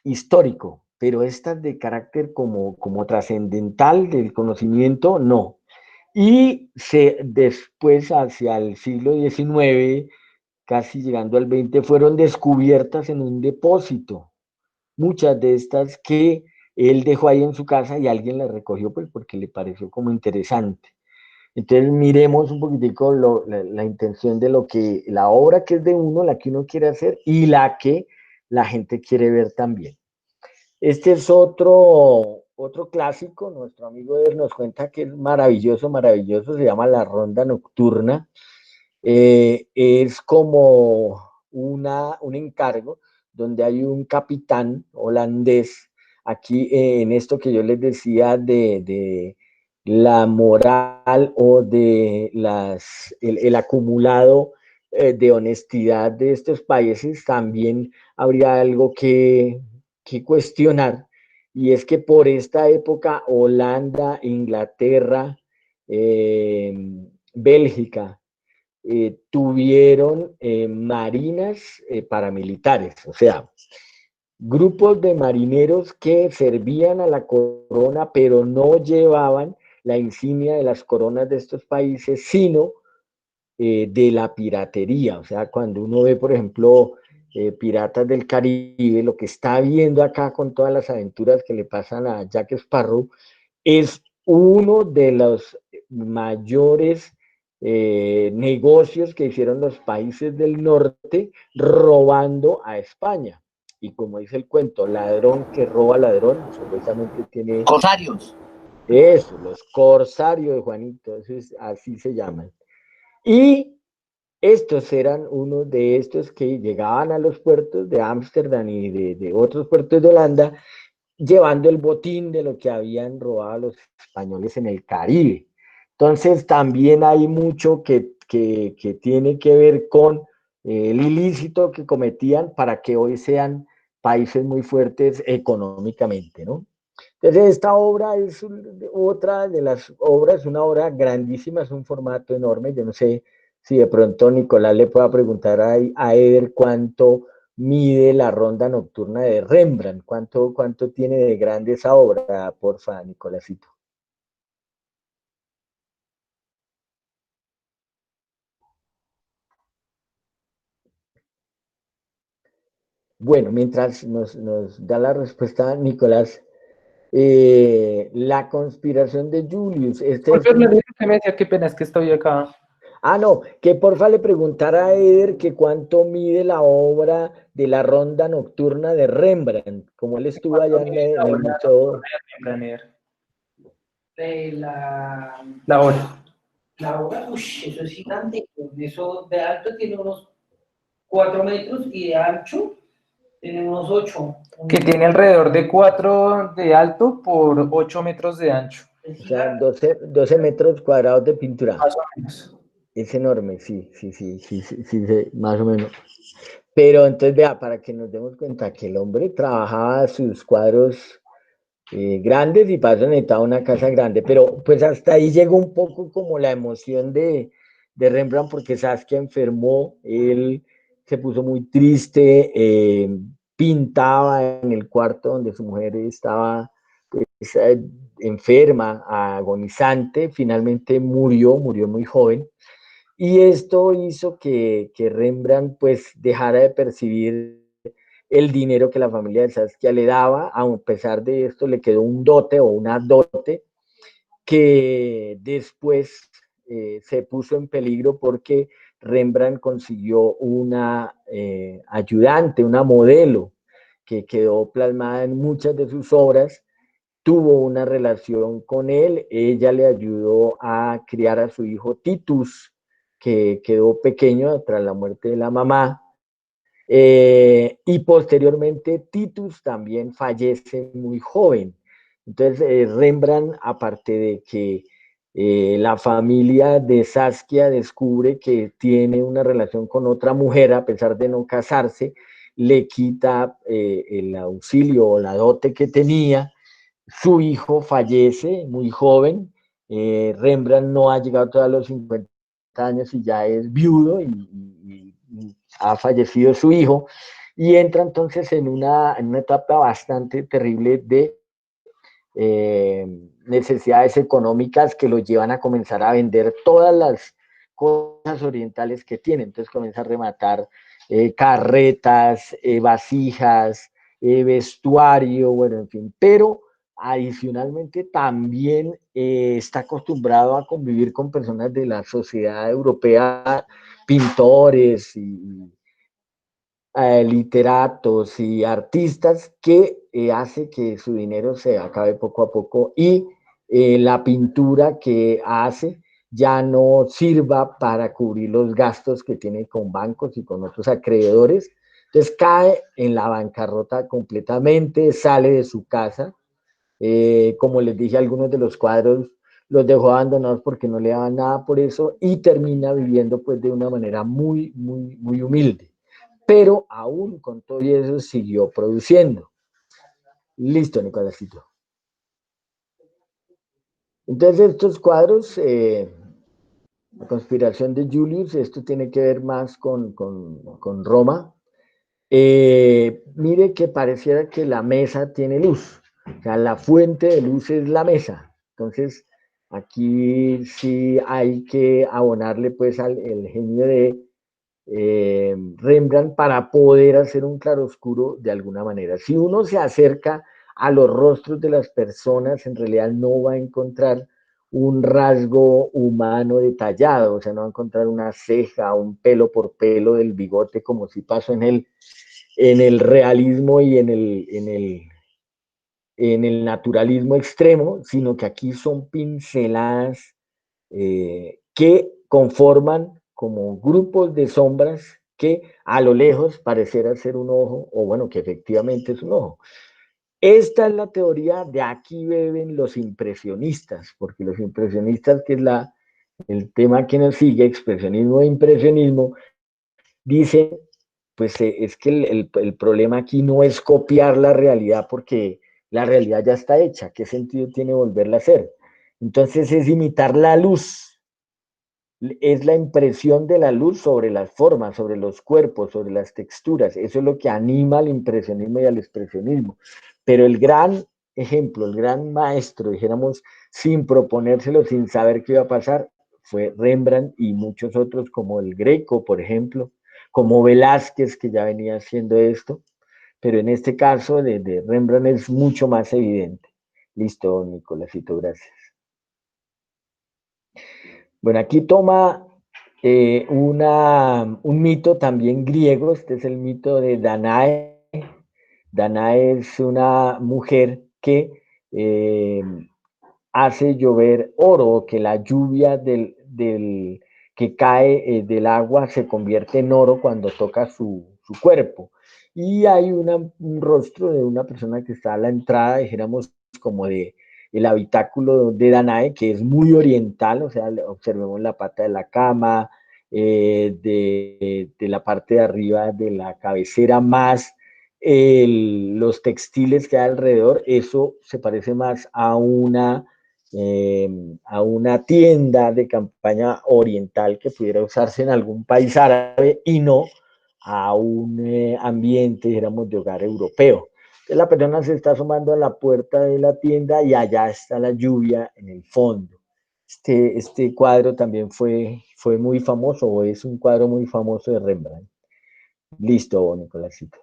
histórico, pero estas de carácter como trascendental del conocimiento, no. Y después, hacia el siglo XIX, casi llegando al XX, fueron descubiertas en un depósito. Muchas de estas que él dejó ahí en su casa y alguien las recogió pues porque le pareció como interesante. Entonces miremos un poquitico la intención de lo que, la obra que es de uno, la que uno quiere hacer y la que la gente quiere ver también. Este es otro clásico, nuestro amigo Eder nos cuenta que es maravilloso, maravilloso, se llama La Ronda Nocturna. Es como un encargo donde hay un capitán holandés, aquí en esto que yo les decía de la moral o de el acumulado de honestidad de estos países, también habría algo que cuestionar, y es que por esta época Holanda, Inglaterra, eh, Bélgica, tuvieron marinas paramilitares, o sea, grupos de marineros que servían a la corona, pero no llevaban la insignia de las coronas de estos países, sino de la piratería. O sea, cuando uno ve, por ejemplo, Piratas del Caribe, lo que está viendo acá con todas las aventuras que le pasan a Jack Sparrow, es uno de los mayores negocios que hicieron los países del norte robando a España. Y como dice el cuento, ladrón que roba ladrón, supuestamente tiene Corsarios. eso, los corsarios de Juanito, así se llaman. Y estos eran uno de estos que llegaban a los puertos de Ámsterdam y de otros puertos de Holanda, llevando el botín de lo que habían robado los españoles en el Caribe. Entonces también hay mucho que tiene que ver con el ilícito que cometían para que hoy sean países muy fuertes económicamente, ¿no? Entonces esta obra es otra de las obras, una obra grandísima, es un formato enorme, yo no sé si de pronto Nicolás le pueda preguntar a Eder cuánto mide la ronda nocturna de Rembrandt, cuánto tiene de grande esa obra, porfa, Nicolásito. Bueno, mientras nos da la respuesta Nicolás, la conspiración de Julius, este es Volverle a un... decir que me decía, qué pena, es que estoy acá. Ah, no, que porfa le preguntara a Eder que cuánto mide la obra de la ronda nocturna de Rembrandt, como él estuvo allá en el museo. La hora. La obra, eso es gigante. Eso de alto tiene unos 4 metros y de ancho tiene unos 8. Que tiene alrededor de 4 de alto por 8 metros de ancho. O sea, 12 metros cuadrados de pintura. Más o menos. Es enorme, sí, más o menos. Pero entonces, vea, para que nos demos cuenta que el hombre trabajaba sus cuadros grandes y para eso necesitaba una casa grande. Pero pues hasta ahí llegó un poco como la emoción de Rembrandt porque Saskia enfermó, él se puso muy triste, pintaba en el cuarto donde su mujer estaba pues, enferma, agonizante, finalmente murió muy joven. Y esto hizo que Rembrandt pues dejara de percibir el dinero que la familia de Saskia le daba, a pesar de esto le quedó un dote o una dote que después se puso en peligro porque Rembrandt consiguió una ayudante, una modelo que quedó plasmada en muchas de sus obras, tuvo una relación con él, ella le ayudó a criar a su hijo Titus, que quedó pequeño tras la muerte de la mamá, y posteriormente Titus también fallece muy joven. Entonces Rembrandt, aparte de que la familia de Saskia descubre que tiene una relación con otra mujer a pesar de no casarse, le quita el auxilio o la dote que tenía, su hijo fallece muy joven, Rembrandt no ha llegado todavía a los 50 años y ya es viudo y ha fallecido su hijo, y entra entonces en una etapa bastante terrible de necesidades económicas que lo llevan a comenzar a vender todas las cosas orientales que tiene. Entonces comienza a rematar carretas, vasijas, vestuario, bueno, en fin, pero adicionalmente también está acostumbrado a convivir con personas de la sociedad europea, pintores y literatos y artistas que hace que su dinero se acabe poco a poco y la pintura que hace ya no sirva para cubrir los gastos que tiene con bancos y con otros acreedores. Entonces cae en la bancarrota completamente, sale de su casa. Como les dije, algunos de los cuadros los dejó abandonados porque no le daban nada por eso y termina viviendo pues de una manera muy humilde, pero aún con todo eso siguió produciendo. Listo, Nicolásito. Entonces estos cuadros, la conspiración de Julius, esto tiene que ver más con Roma. Mire que pareciera que la mesa tiene luz, o sea, la fuente de luz es la mesa. Entonces, Aquí sí hay que abonarle pues al el genio de Rembrandt para poder hacer un claroscuro de alguna manera. Si uno se acerca a los rostros de las personas, en realidad no va a encontrar un rasgo humano detallado, o sea, no va a encontrar una ceja, un pelo por pelo del bigote, como si pasó en el realismo y en el naturalismo extremo, sino que aquí son pinceladas que conforman como grupos de sombras que a lo lejos parecerá ser un ojo, o bueno, que efectivamente es un ojo. Esta es la teoría, de aquí beben los impresionistas, porque los impresionistas, que es el tema que nos sigue, expresionismo e impresionismo, dicen, pues es que el problema aquí no es copiar la realidad, porque la realidad ya está hecha, ¿qué sentido tiene volverla a hacer? Entonces es imitar la luz, es la impresión de la luz sobre las formas, sobre los cuerpos, sobre las texturas. Eso es lo que anima al impresionismo y al expresionismo. Pero el gran ejemplo, el gran maestro, dijéramos, sin proponérselo, sin saber qué iba a pasar, fue Rembrandt y muchos otros, como el Greco, por ejemplo, como Velázquez, que ya venía haciendo esto. Pero en este caso de Rembrandt es mucho más evidente. Listo, Nicolásito, gracias. Bueno, aquí toma un mito también griego, este es el mito de Danae. Danae es una mujer que eh, hace llover oro, que la lluvia que cae del agua se convierte en oro cuando toca su cuerpo. Y hay un rostro de una persona que está a la entrada, dijéramos, como de el habitáculo de Danae, que es muy oriental, o sea, observemos la pata de la cama, de la parte de arriba de la cabecera, más los textiles que hay alrededor, eso se parece más a una tienda de campaña oriental que pudiera usarse en algún país árabe y no a un ambiente, dijéramos, de hogar europeo. Entonces la persona se está asomando a la puerta de la tienda y allá está la lluvia en el fondo. Este cuadro también fue muy famoso, o es un cuadro muy famoso de Rembrandt. Listo, Nicolásito.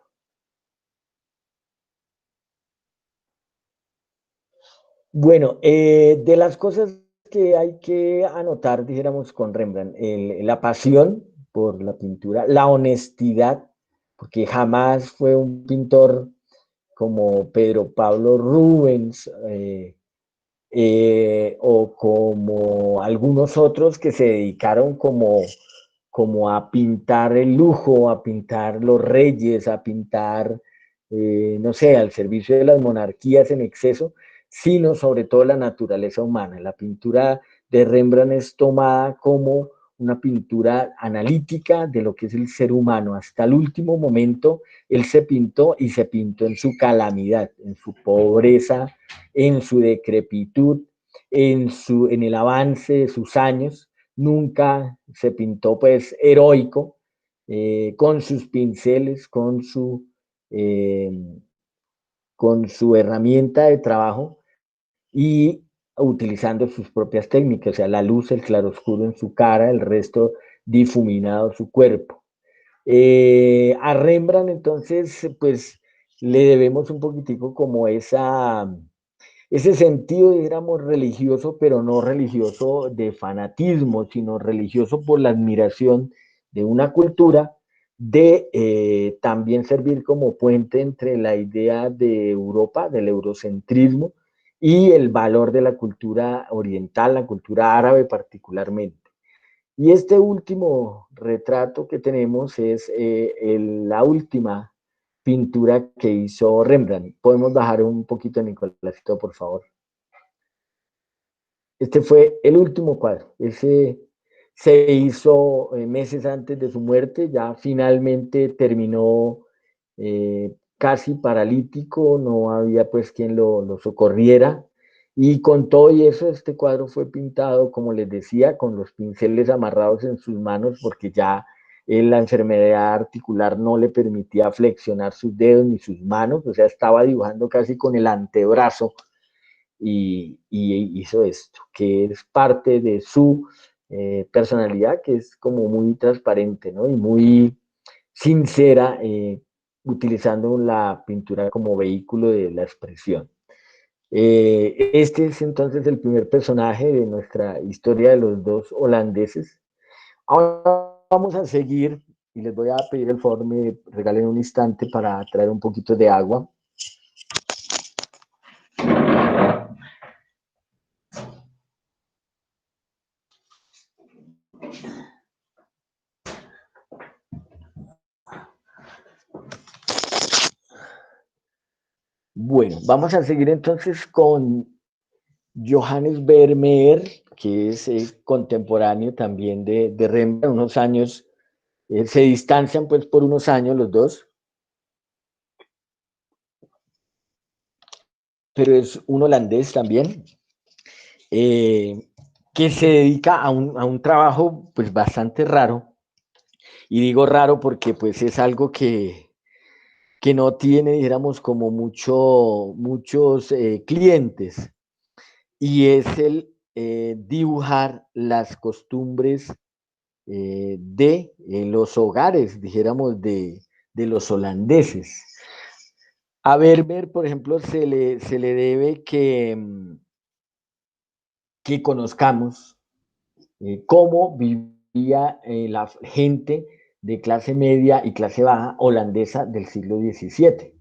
Bueno, de las cosas que hay que anotar, dijéramos, con Rembrandt, la pasión por la pintura, la honestidad, porque jamás fue un pintor como Pedro Pablo Rubens, o como algunos otros que se dedicaron como a pintar el lujo, a pintar los reyes, a pintar, no sé, al servicio de las monarquías en exceso, sino sobre todo la naturaleza humana. La pintura de Rembrandt es tomada como una pintura analítica de lo que es el ser humano. Hasta el último momento él se pintó, y se pintó en su calamidad, en su pobreza, en su decrepitud, en el avance de sus años. Nunca se pintó pues heroico, con sus pinceles, eh, con su herramienta de trabajo y utilizando sus propias técnicas, o sea, la luz, el claroscuro en su cara, el resto difuminado su cuerpo. A Rembrandt entonces pues le debemos un poquitico como ese sentido, digamos, religioso, pero no religioso de fanatismo, sino religioso por la admiración de una cultura, de también servir como puente entre la idea de Europa, del eurocentrismo, y el valor de la cultura oriental, la cultura árabe particularmente. Y este último retrato que tenemos es la última pintura que hizo Rembrandt. Podemos bajar un poquito, Nicolásito, por favor. Este fue el último cuadro. Ese se hizo meses antes de su muerte, ya finalmente terminó casi paralítico, no había pues quien lo socorriera. Y con todo y eso, este cuadro fue pintado, como les decía, con los pinceles amarrados en sus manos, porque ya la enfermedad articular no le permitía flexionar sus dedos ni sus manos, o sea, estaba dibujando casi con el antebrazo, y hizo esto, que es parte de su personalidad, que es como muy transparente, ¿no? Y muy sincera, utilizando la pintura como vehículo de la expresión. Este es entonces el primer personaje de nuestra historia de los dos holandeses. Ahora vamos a seguir y les voy a pedir el favor, me regalen un instante para traer un poquito de agua. Bueno, vamos a seguir entonces con Johannes Vermeer, que es contemporáneo también de Rembrandt, unos años, se distancian pues por unos años los dos, pero es un holandés también, que se dedica a un trabajo pues bastante raro, y digo raro porque pues es algo que no tiene, dijéramos, como muchos clientes, y es el dibujar las costumbres de los hogares, dijéramos, de los holandeses. A Vermeer, por ejemplo, se le debe que conozcamos cómo vivía la gente de clase media y clase baja holandesa del siglo XVII.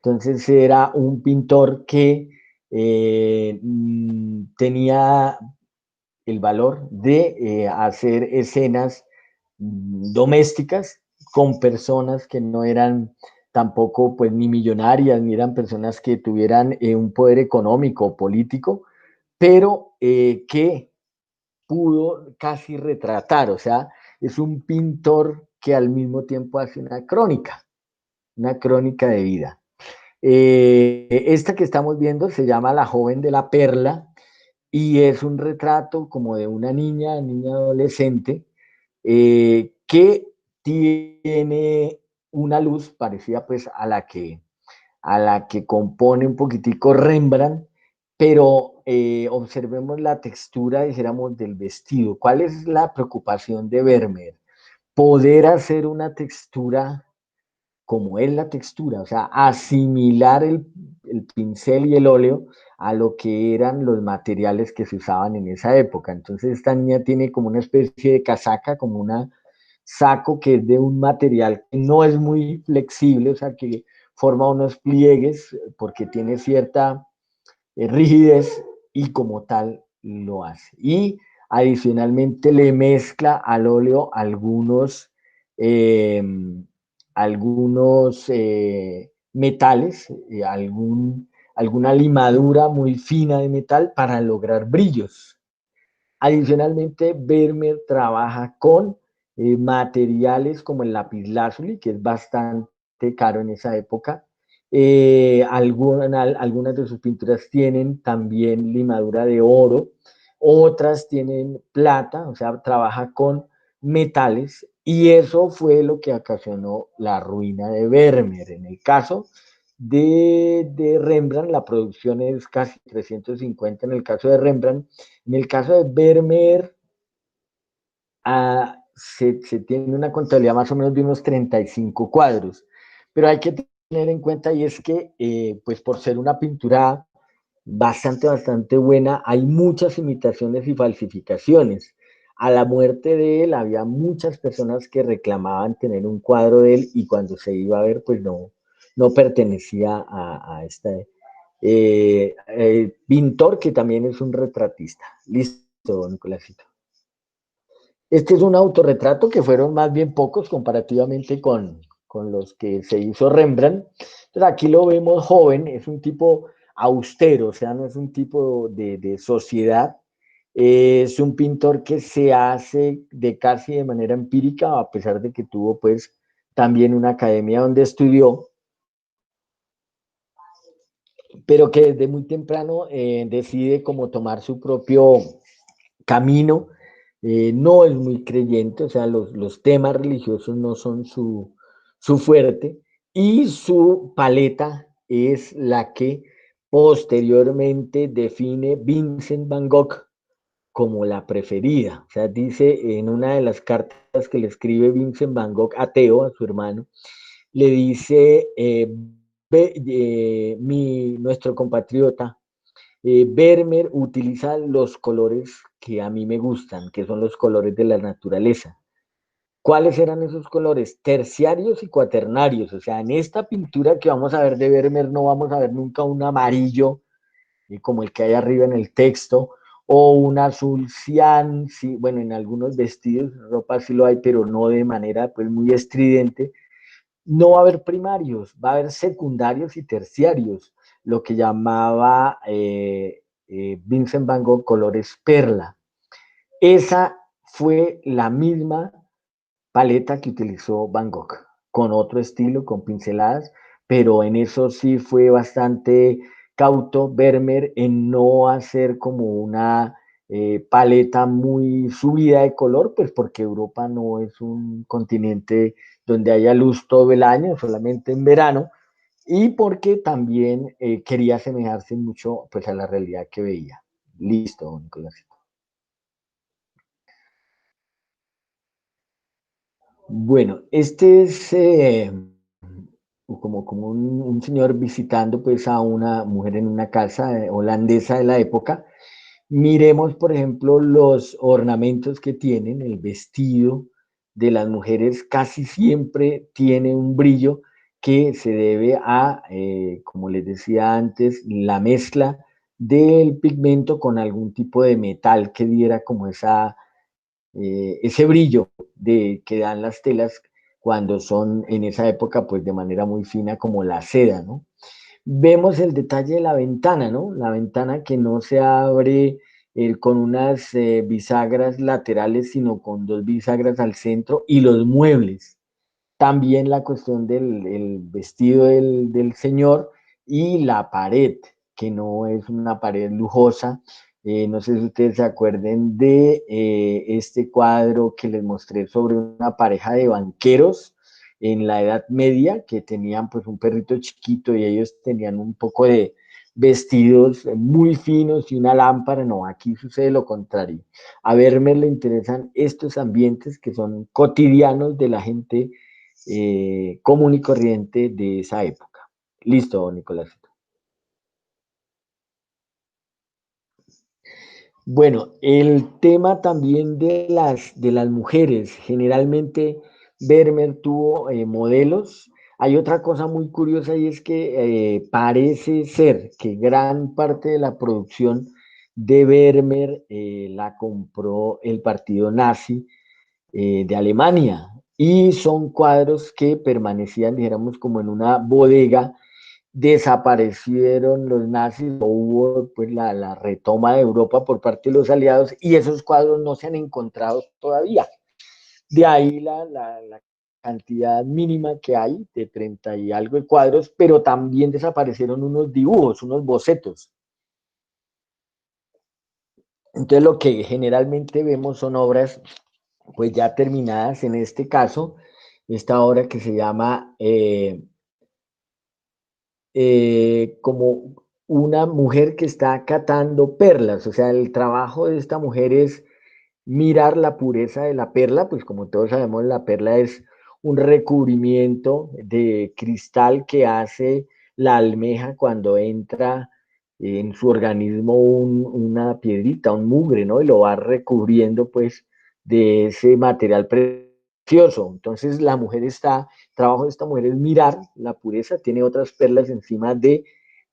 Entonces era un pintor que tenía el valor de hacer escenas domésticas con personas que no eran tampoco pues ni millonarias, ni eran personas que tuvieran un poder económico o político, pero que pudo casi retratar, o sea, es un pintor que al mismo tiempo hace una crónica de vida. Esta que estamos viendo se llama La joven de la perla y es un retrato como de una niña adolescente, que tiene una luz parecida pues a la que compone un poquitico Rembrandt, pero observemos la textura, dijéramos, del vestido. ¿Cuál es la preocupación de Vermeer? Poder hacer una textura como es la textura, o sea, asimilar el pincel y el óleo a lo que eran los materiales que se usaban en esa época. Entonces esta niña tiene como una especie de casaca, como una saco que es de un material que no es muy flexible, o sea, que forma unos pliegues porque tiene cierta rigidez y como tal lo hace. Y adicionalmente le mezcla al óleo eh, algunos metales, alguna limadura muy fina de metal para lograr brillos. Adicionalmente, Vermeer trabaja con materiales como el lapislázuli, que es bastante caro en esa época. Algunas de sus pinturas tienen también limadura de oro, otras tienen plata, o sea, trabaja con metales, y eso fue lo que ocasionó la ruina de Vermeer. En el caso de Rembrandt, la producción es casi 350 en el caso de Rembrandt. En el caso de Vermeer, se tiene una contabilidad más o menos de unos 35 cuadros, pero hay que tener en cuenta y es que, pues por ser una pintura bastante buena, hay muchas imitaciones y falsificaciones. A la muerte de él había muchas personas que reclamaban tener un cuadro de él y cuando se iba a ver, pues no pertenecía a este pintor que también es un retratista. Listo, Nicolásito. Este es un autorretrato que fueron más bien pocos comparativamente con los que se hizo Rembrandt. Entonces aquí lo vemos joven, es un tipo austero, o sea, no es un tipo de sociedad. Es un pintor que se hace de casi de manera empírica, a pesar de que tuvo pues también una academia donde estudió, pero que desde muy temprano decide como tomar su propio camino. No es muy creyente, o sea, los temas religiosos no son su fuerte, y su paleta es la que posteriormente define Vincent Van Gogh como la preferida. O sea, dice en una de las cartas que le escribe Vincent Van Gogh a Theo, a su hermano, le dice, nuestro compatriota, Vermeer utiliza los colores que a mí me gustan, que son los colores de la naturaleza. ¿Cuáles eran esos colores? Terciarios y cuaternarios. O sea, en esta pintura que vamos a ver de Vermeer no vamos a ver nunca un amarillo como el que hay arriba en el texto, o un azul cian, sí, bueno, en algunos vestidos, ropa sí lo hay, pero no de manera pues muy estridente. No va a haber primarios, va a haber secundarios y terciarios, lo que llamaba Vincent Van Gogh colores perla. Esa fue la misma paleta que utilizó Van Gogh, con otro estilo, con pinceladas, pero en eso sí fue bastante cauto Vermeer en no hacer como una paleta muy subida de color, pues porque Europa no es un continente donde haya luz todo el año, solamente en verano, y porque también quería asemejarse mucho pues a la realidad que veía. Listo, Nicolás. Bueno, este es como un señor visitando pues a una mujer en una casa holandesa de la época. Miremos, por ejemplo, los ornamentos que tienen, el vestido de las mujeres casi siempre tiene un brillo que se debe a, como les decía antes, la mezcla del pigmento con algún tipo de metal que diera como ese brillo que dan las telas cuando son en esa época pues de manera muy fina como la seda, ¿no? Vemos el detalle de la ventana, ¿no? La ventana que no se abre con unas bisagras laterales, sino con dos bisagras al centro y los muebles. También la cuestión del vestido del señor y la pared, que no es una pared lujosa. No sé si ustedes se acuerden de este cuadro que les mostré sobre una pareja de banqueros en la Edad Media que tenían pues un perrito chiquito y ellos tenían un poco de vestidos muy finos y una lámpara. No, aquí sucede lo contrario. A Vermeer le interesan estos ambientes que son cotidianos de la gente común y corriente de esa época. Listo, Nicolás. Bueno, el tema también de las mujeres. Generalmente Vermeer tuvo modelos. Hay otra cosa muy curiosa y es que parece ser que gran parte de la producción de Vermeer la compró el partido nazi de Alemania y son cuadros que permanecían, dijéramos, como en una bodega. Desaparecieron los nazis o hubo pues la retoma de Europa por parte de los aliados y esos cuadros no se han encontrado todavía. De ahí la cantidad mínima que hay de 30 y algo de cuadros, pero también desaparecieron unos dibujos, unos bocetos. Entonces lo que generalmente vemos son obras pues ya terminadas, en este caso, esta obra que se llama como una mujer que está catando perlas. O sea, el trabajo de esta mujer es mirar la pureza de la perla, pues como todos sabemos, la perla es un recubrimiento de cristal que hace la almeja cuando entra en su organismo una piedrita, un mugre, ¿no? Y lo va recubriendo pues de ese material precioso. Entonces la mujer está, el trabajo de esta mujer es mirar la pureza, tiene otras perlas encima de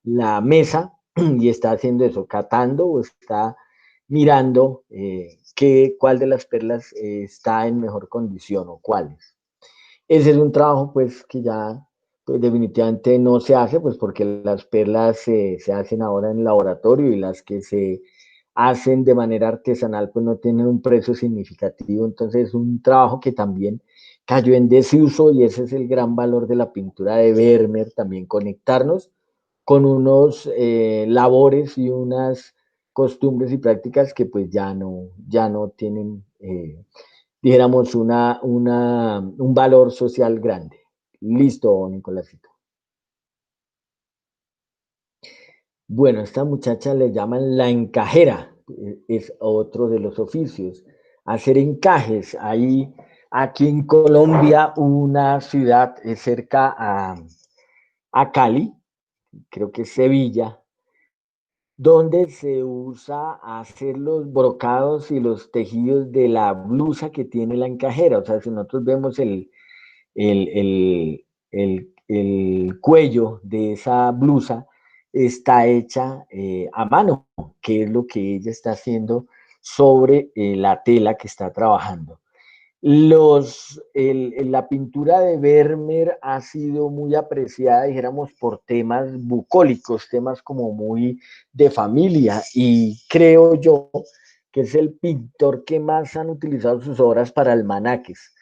la mesa y está haciendo eso, catando o está mirando cuál de las perlas está en mejor condición o cuáles. Ese es un trabajo pues que ya pues, definitivamente no se hace, pues porque las perlas se hacen ahora en laboratorio y las que se hacen de manera artesanal pues no tienen un precio significativo, entonces es un trabajo que también cayó en desuso y ese es el gran valor de la pintura de Vermeer, también conectarnos con unos labores y unas costumbres y prácticas que pues ya no tienen, dijéramos, un valor social grande. Listo, Nicolásito. Bueno, esta muchacha le llaman la encajera, es otro de los oficios. Hacer encajes. Hay aquí en Colombia una ciudad cerca a Cali, creo que es Sevilla, donde se usa hacer los brocados y los tejidos de la blusa que tiene la encajera. O sea, si nosotros vemos el, el, el cuello de esa blusa, está hecha a mano, que es lo que ella está haciendo sobre la tela que está trabajando. La pintura de Vermeer ha sido muy apreciada, dijéramos, por temas bucólicos, temas como muy de familia, y creo yo que es el pintor que más han utilizado sus obras para almanaques.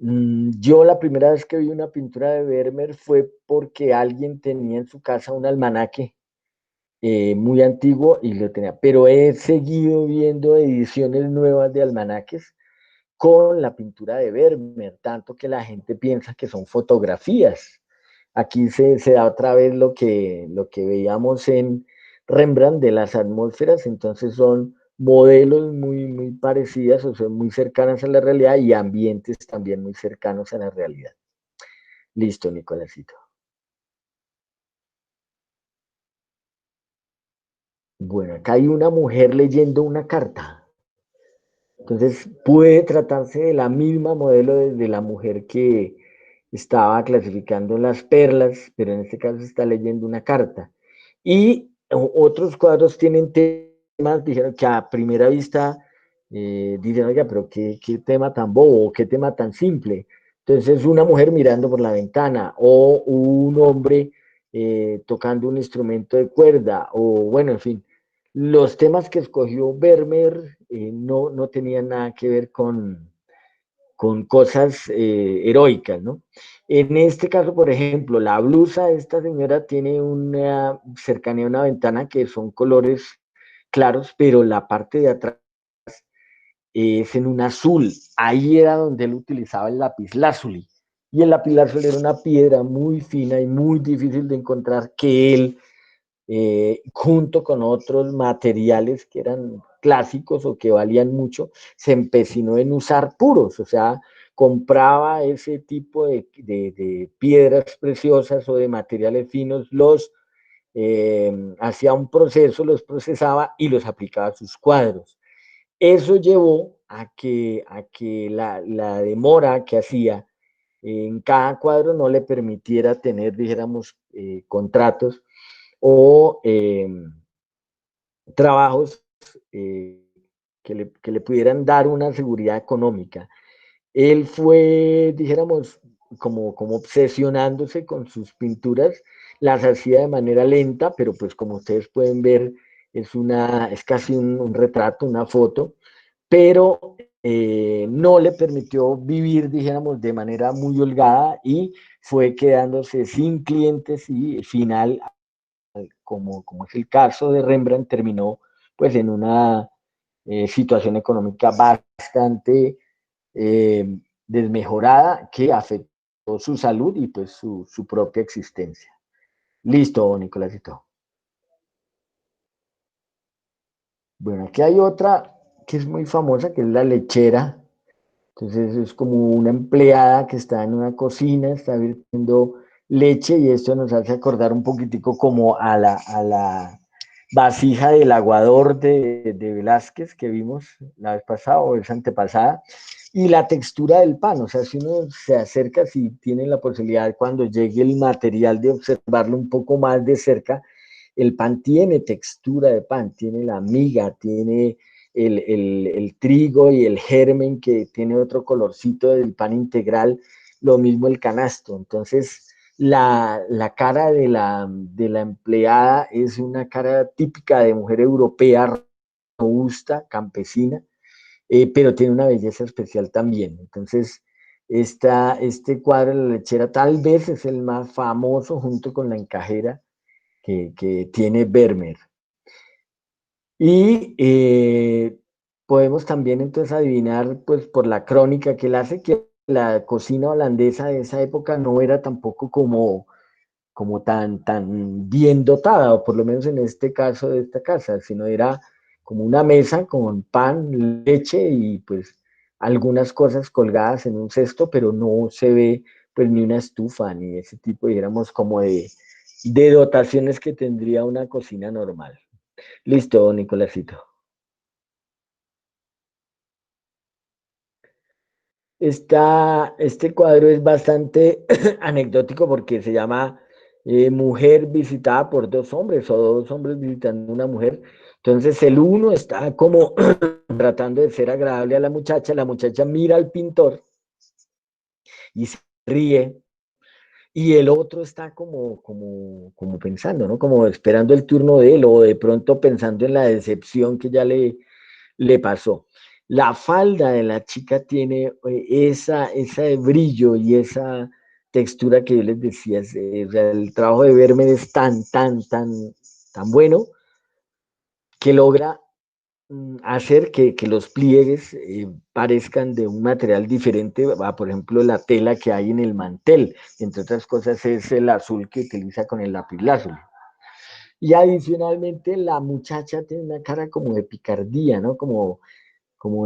Yo la primera vez que vi una pintura de Vermeer fue porque alguien tenía en su casa un almanaque muy antiguo y lo tenía, pero he seguido viendo ediciones nuevas de almanaques con la pintura de Vermeer, tanto que la gente piensa que son fotografías. Aquí se da otra vez lo que veíamos en Rembrandt de las atmósferas, entonces son modelos muy parecidas o son muy cercanas a la realidad y ambientes también muy cercanos a la realidad. Listo, Nicolásito. Bueno, acá hay una mujer leyendo una carta. Entonces, puede tratarse de la misma modelo de la mujer que estaba clasificando las perlas, pero en este caso está leyendo una carta. Y otros cuadros tienen temas, dijeron que a primera vista dicen, oiga, pero qué tema tan bobo, qué tema tan simple. Entonces, una mujer mirando por la ventana o un hombre tocando un instrumento de cuerda o, bueno, en fin, los temas que escogió Vermeer no tenían nada que ver con cosas heroicas, ¿no? En este caso, por ejemplo, la blusa de esta señora tiene una cercanía a una ventana que son colores claros, pero la parte de atrás es en un azul. Ahí era donde él utilizaba el lapislázuli. Y el lapislázuli era una piedra muy fina y muy difícil de encontrar que él junto con otros materiales que eran clásicos o que valían mucho, se empecinó en usar puros, o sea, compraba ese tipo de piedras preciosas o de materiales finos, los hacía un proceso, los procesaba y los aplicaba a sus cuadros. Eso llevó a que la demora que hacía en cada cuadro no le permitiera tener, dijéramos, contratos o trabajos eh, que le pudieran dar una seguridad económica. Él fue, dijéramos, como obsesionándose con sus pinturas, las hacía de manera lenta, pero pues como ustedes pueden ver, es casi un retrato, una foto, pero no le permitió vivir, dijéramos, de manera muy holgada y fue quedándose sin clientes y al final como es el caso de Rembrandt, terminó pues en una situación económica bastante desmejorada que afectó su salud y pues su propia existencia. Listo, Nicolásito. Bueno, aquí hay otra que es muy famosa, que es la lechera. Entonces es como una empleada que está en una cocina, está virtiendo leche y esto nos hace acordar un poquitico como a la vasija del aguador de Velázquez que vimos la vez pasada o vez antepasada, y la textura del pan, o sea, si uno se acerca, si tiene la posibilidad cuando llegue el material de observarlo un poco más de cerca, el pan tiene textura de pan, tiene la miga, tiene el trigo y el germen que tiene otro colorcito del pan integral, lo mismo el canasto. Entonces, la cara de la empleada es una cara típica de mujer europea, robusta, campesina, pero tiene una belleza especial también. Entonces, este cuadro de la lechera tal vez es el más famoso junto con la encajera que tiene Vermeer. Y podemos también entonces adivinar, pues por la crónica que él hace, que la cocina holandesa de esa época no era tampoco como tan bien dotada, o por lo menos en este caso de esta casa, sino era como una mesa con pan, leche y pues algunas cosas colgadas en un cesto, pero no se ve pues ni una estufa, ni ese tipo, digamos, como de dotaciones que tendría una cocina normal. Listo, Nicolásito. Este cuadro es bastante anecdótico porque se llama Mujer visitada por dos hombres o dos hombres visitando una mujer. Entonces el uno está como tratando de ser agradable a la muchacha mira al pintor y se ríe, y el otro está como pensando, ¿no? Como esperando el turno de él o de pronto pensando en la decepción que ya le pasó. La falda de la chica tiene ese brillo y esa textura que yo les decía. El trabajo de Vermeer es tan bueno que logra hacer que los pliegues parezcan de un material diferente a, por ejemplo, la tela que hay en el mantel. Entre otras cosas es el azul que utiliza con el lapislázuli. Y adicionalmente la muchacha tiene una cara como de picardía, ¿no? Como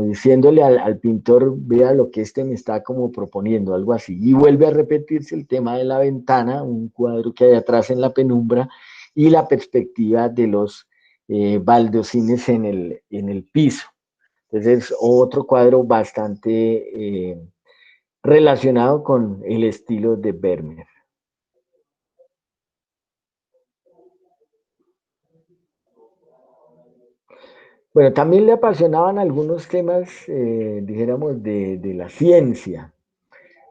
diciéndole al pintor, vea lo que este me está como proponiendo, algo así. Y vuelve a repetirse el tema de la ventana, un cuadro que hay atrás en la penumbra, y la perspectiva de los baldocines en el piso. Entonces es otro cuadro bastante relacionado con el estilo de Vermeer. Bueno, también le apasionaban algunos temas, dijéramos, de la ciencia.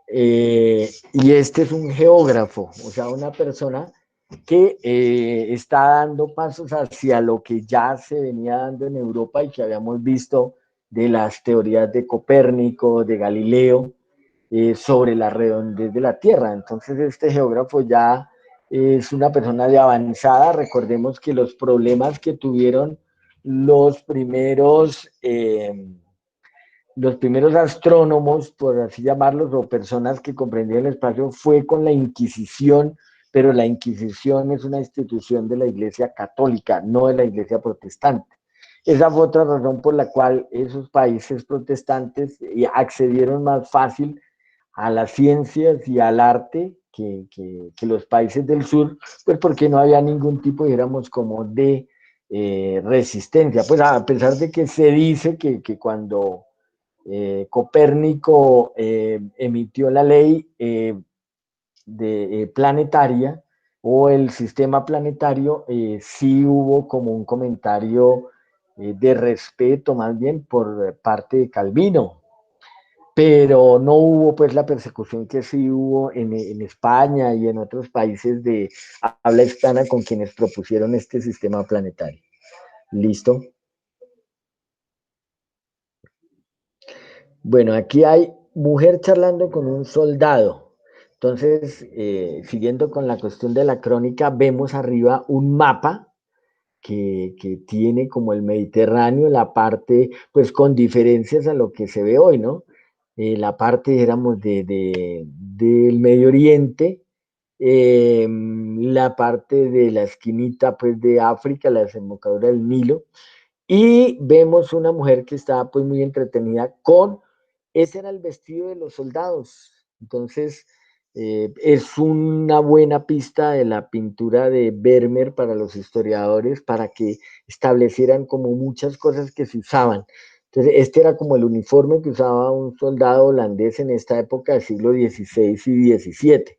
Y este es un geógrafo, o sea, una persona que está dando pasos hacia lo que ya se venía dando en Europa y que habíamos visto de las teorías de Copérnico, de Galileo, sobre la redondez de la Tierra. Entonces, este geógrafo ya es una persona de avanzada. Recordemos que los problemas que tuvieron los primeros... los primeros astrónomos, por así llamarlos, o personas que comprendían el espacio, fue con la Inquisición, pero la Inquisición es una institución de la Iglesia Católica, no de la Iglesia Protestante. Esa fue otra razón por la cual esos países protestantes accedieron más fácil a las ciencias y al arte que los países del sur, pues porque no había ningún tipo, digamos, como de resistencia. Pues a pesar de que se dice que cuando Copérnico emitió la ley planetaria o el sistema planetario, sí hubo como un comentario de respeto más bien por parte de Calvino, pero no hubo pues la persecución que sí hubo en España y en otros países de habla hispana con quienes propusieron este sistema planetario. ¿Listo? Bueno, aquí hay mujer charlando con un soldado. Entonces, siguiendo con la cuestión de la crónica, vemos arriba un mapa que tiene como el Mediterráneo, la parte, pues con diferencias a lo que se ve hoy, ¿no? La parte, digamos, del Medio Oriente, la parte de la esquinita, pues, de África, la desembocadura del Nilo, y vemos una mujer que está pues muy entretenida ese era el vestido de los soldados. Entonces, es una buena pista de la pintura de Vermeer para los historiadores, para que establecieran como muchas cosas que se usaban. Entonces, este era como el uniforme que usaba un soldado holandés en esta época del siglo XVI y XVII.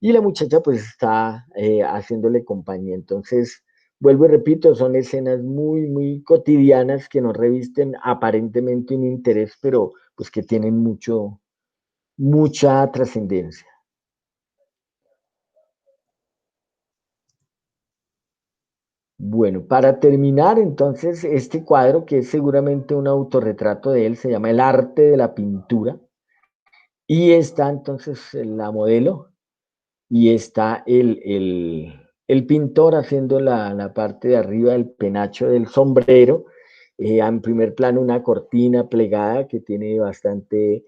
Y la muchacha pues está haciéndole compañía. Entonces, vuelvo y repito, son escenas muy cotidianas que nos revisten aparentemente un interés, pero pues que tienen mucha trascendencia. Bueno, para terminar, entonces, este cuadro, que es seguramente un autorretrato de él, se llama El arte de la pintura, y está entonces la modelo, y está el pintor haciendo la parte de arriba del penacho del sombrero, en primer plano una cortina plegada que tiene bastante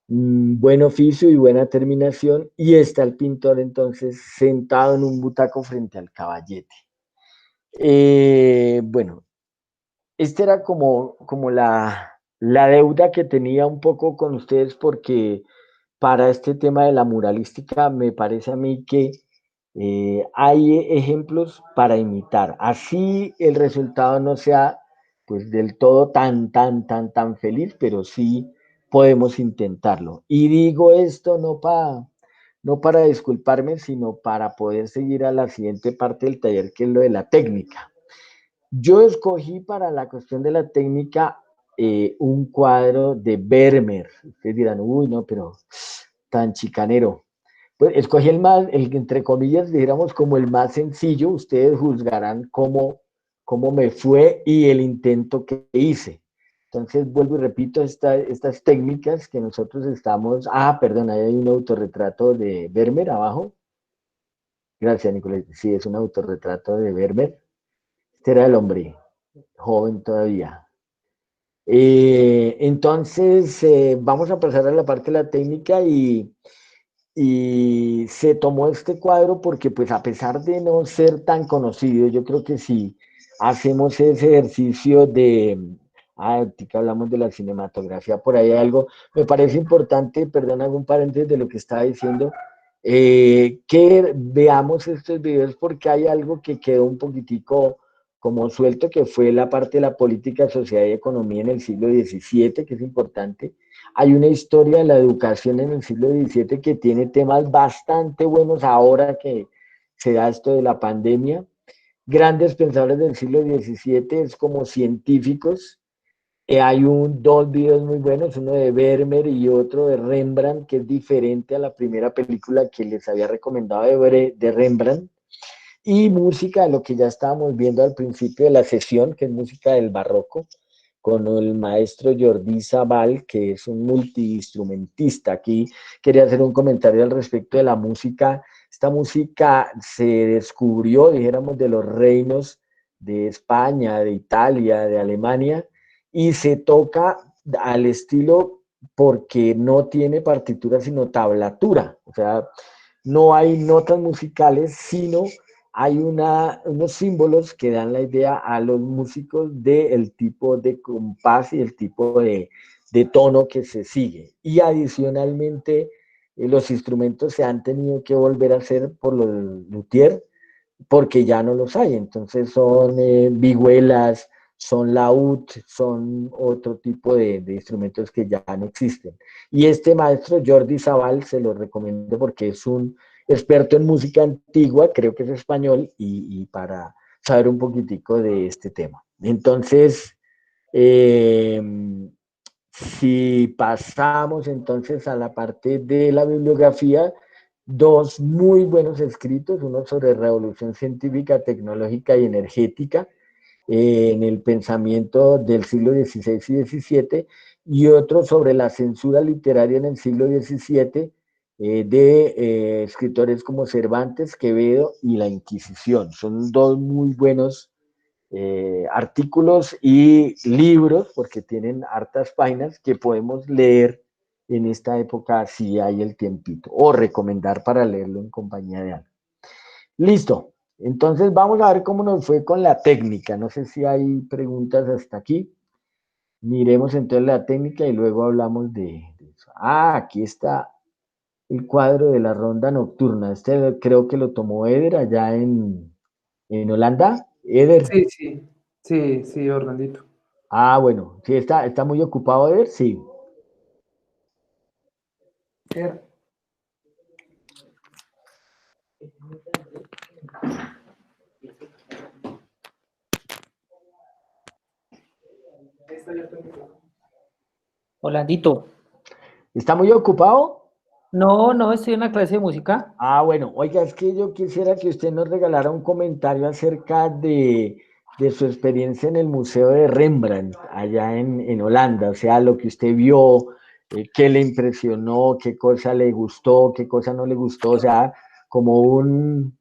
buen oficio y buena terminación, y está el pintor entonces sentado en un butaco frente al caballete. Bueno, esta era como la deuda que tenía un poco con ustedes, porque para este tema de la muralística me parece a mí que hay ejemplos para imitar. Así el resultado no sea pues del todo tan feliz, pero sí podemos intentarlo. Y digo esto no para disculparme, sino para poder seguir a la siguiente parte del taller, que es lo de la técnica. Yo escogí para la cuestión de la técnica un cuadro de Vermeer. Ustedes dirán, uy, no, pero tan chicanero. Pues escogí el que entre comillas, dijéramos como el más sencillo. Ustedes juzgarán cómo me fue y el intento que hice. Entonces, vuelvo y repito estas técnicas que nosotros estamos. Ah, perdón, ahí hay un autorretrato de Vermeer abajo. Gracias, Nicolás. Sí, es un autorretrato de Vermeer. Este era el hombre, joven todavía. Entonces, vamos a pasar a la parte de la técnica y se tomó este cuadro porque, pues, a pesar de no ser tan conocido, yo creo que si hacemos ese ejercicio que hablamos de la cinematografía, por ahí hay algo, me parece importante, perdón, hago un paréntesis de lo que estaba diciendo, que veamos estos videos porque hay algo que quedó un poquitico como suelto, que fue la parte de la política, sociedad y economía en el siglo XVII, que es importante. Hay una historia de la educación en el siglo XVII que tiene temas bastante buenos ahora que se da esto de la pandemia. Grandes pensadores del siglo XVII es como científicos. Hay dos videos muy buenos, uno de Vermeer y otro de Rembrandt, que es diferente a la primera película que les había recomendado de Rembrandt. Y música, de lo que ya estábamos viendo al principio de la sesión, que es música del barroco, con el maestro Jordi Sabal, que es un multiinstrumentista. Aquí quería hacer un comentario al respecto de la música. Esta música se descubrió, dijéramos, de los reinos de España, de Italia, de Alemania, y se toca al estilo porque no tiene partitura, sino tablatura. O sea, no hay notas musicales, sino hay unos símbolos que dan la idea a los músicos del tipo de compás y el tipo de tono que se sigue. Y adicionalmente, los instrumentos se han tenido que volver a hacer por los luthier porque ya no los hay. Entonces son vihuelas, son laúd, son otro tipo de instrumentos que ya no existen. Y este maestro Jordi Sabal se lo recomiendo porque es un experto en música antigua, creo que es español, y para saber un poquitico de este tema. Entonces, eh, si pasamos entonces a la parte de la bibliografía, dos muy buenos escritos, uno sobre revolución científica, tecnológica y energética en el pensamiento del siglo XVI y XVII, y otro sobre la censura literaria en el siglo XVII de escritores como Cervantes, Quevedo y la Inquisición. Son dos muy buenos artículos y libros, porque tienen hartas páginas que podemos leer en esta época si hay el tiempito, o recomendar para leerlo en compañía de alguien. Listo. Entonces vamos a ver cómo nos fue con la técnica. No sé si hay preguntas hasta aquí. Miremos entonces la técnica y luego hablamos de eso. Ah, aquí está el cuadro de la ronda nocturna. Este creo que lo tomó Eder allá en Holanda. Eder. Sí, sí, sí, sí, Orlandito. Ah, bueno, sí, está muy ocupado Eder, sí. Holandito. ¿Está muy ocupado? No, no, estoy en la clase de música. Ah, bueno, oiga, es que yo quisiera que usted nos regalara un comentario acerca de su experiencia en el Museo de Rembrandt, allá en Holanda, o sea, lo que usted vio, qué le impresionó, qué cosa le gustó, qué cosa no le gustó, o sea, como un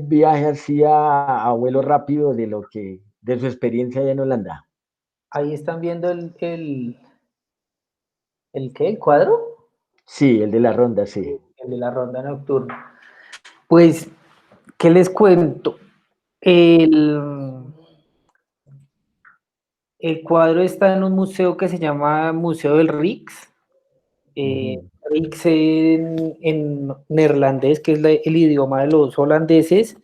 viaje así a vuelo rápido de su experiencia allá en Holanda. Ahí están viendo ¿El qué? ¿El cuadro? Sí, el de la ronda, sí. El de la ronda nocturna. Pues, ¿qué les cuento? El, el cuadro está en un museo que se llama Museo del Rijks. Ujú. Rijks en neerlandés, que es el idioma de los holandeses,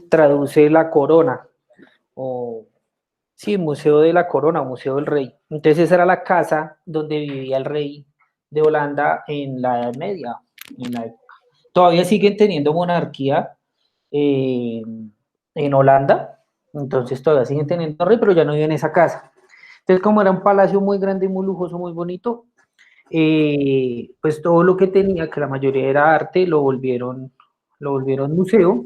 traduce la corona, o sí, Museo de la Corona, Museo del Rey. Entonces esa era la casa donde vivía el rey de Holanda en la Edad Media. Todavía siguen teniendo monarquía eh, en Holanda, entonces todavía siguen teniendo rey, pero ya no viven en esa casa. Entonces, como era un palacio muy grande, muy lujoso, muy bonito, pues todo lo que tenía, que la mayoría era arte, lo volvieron museo.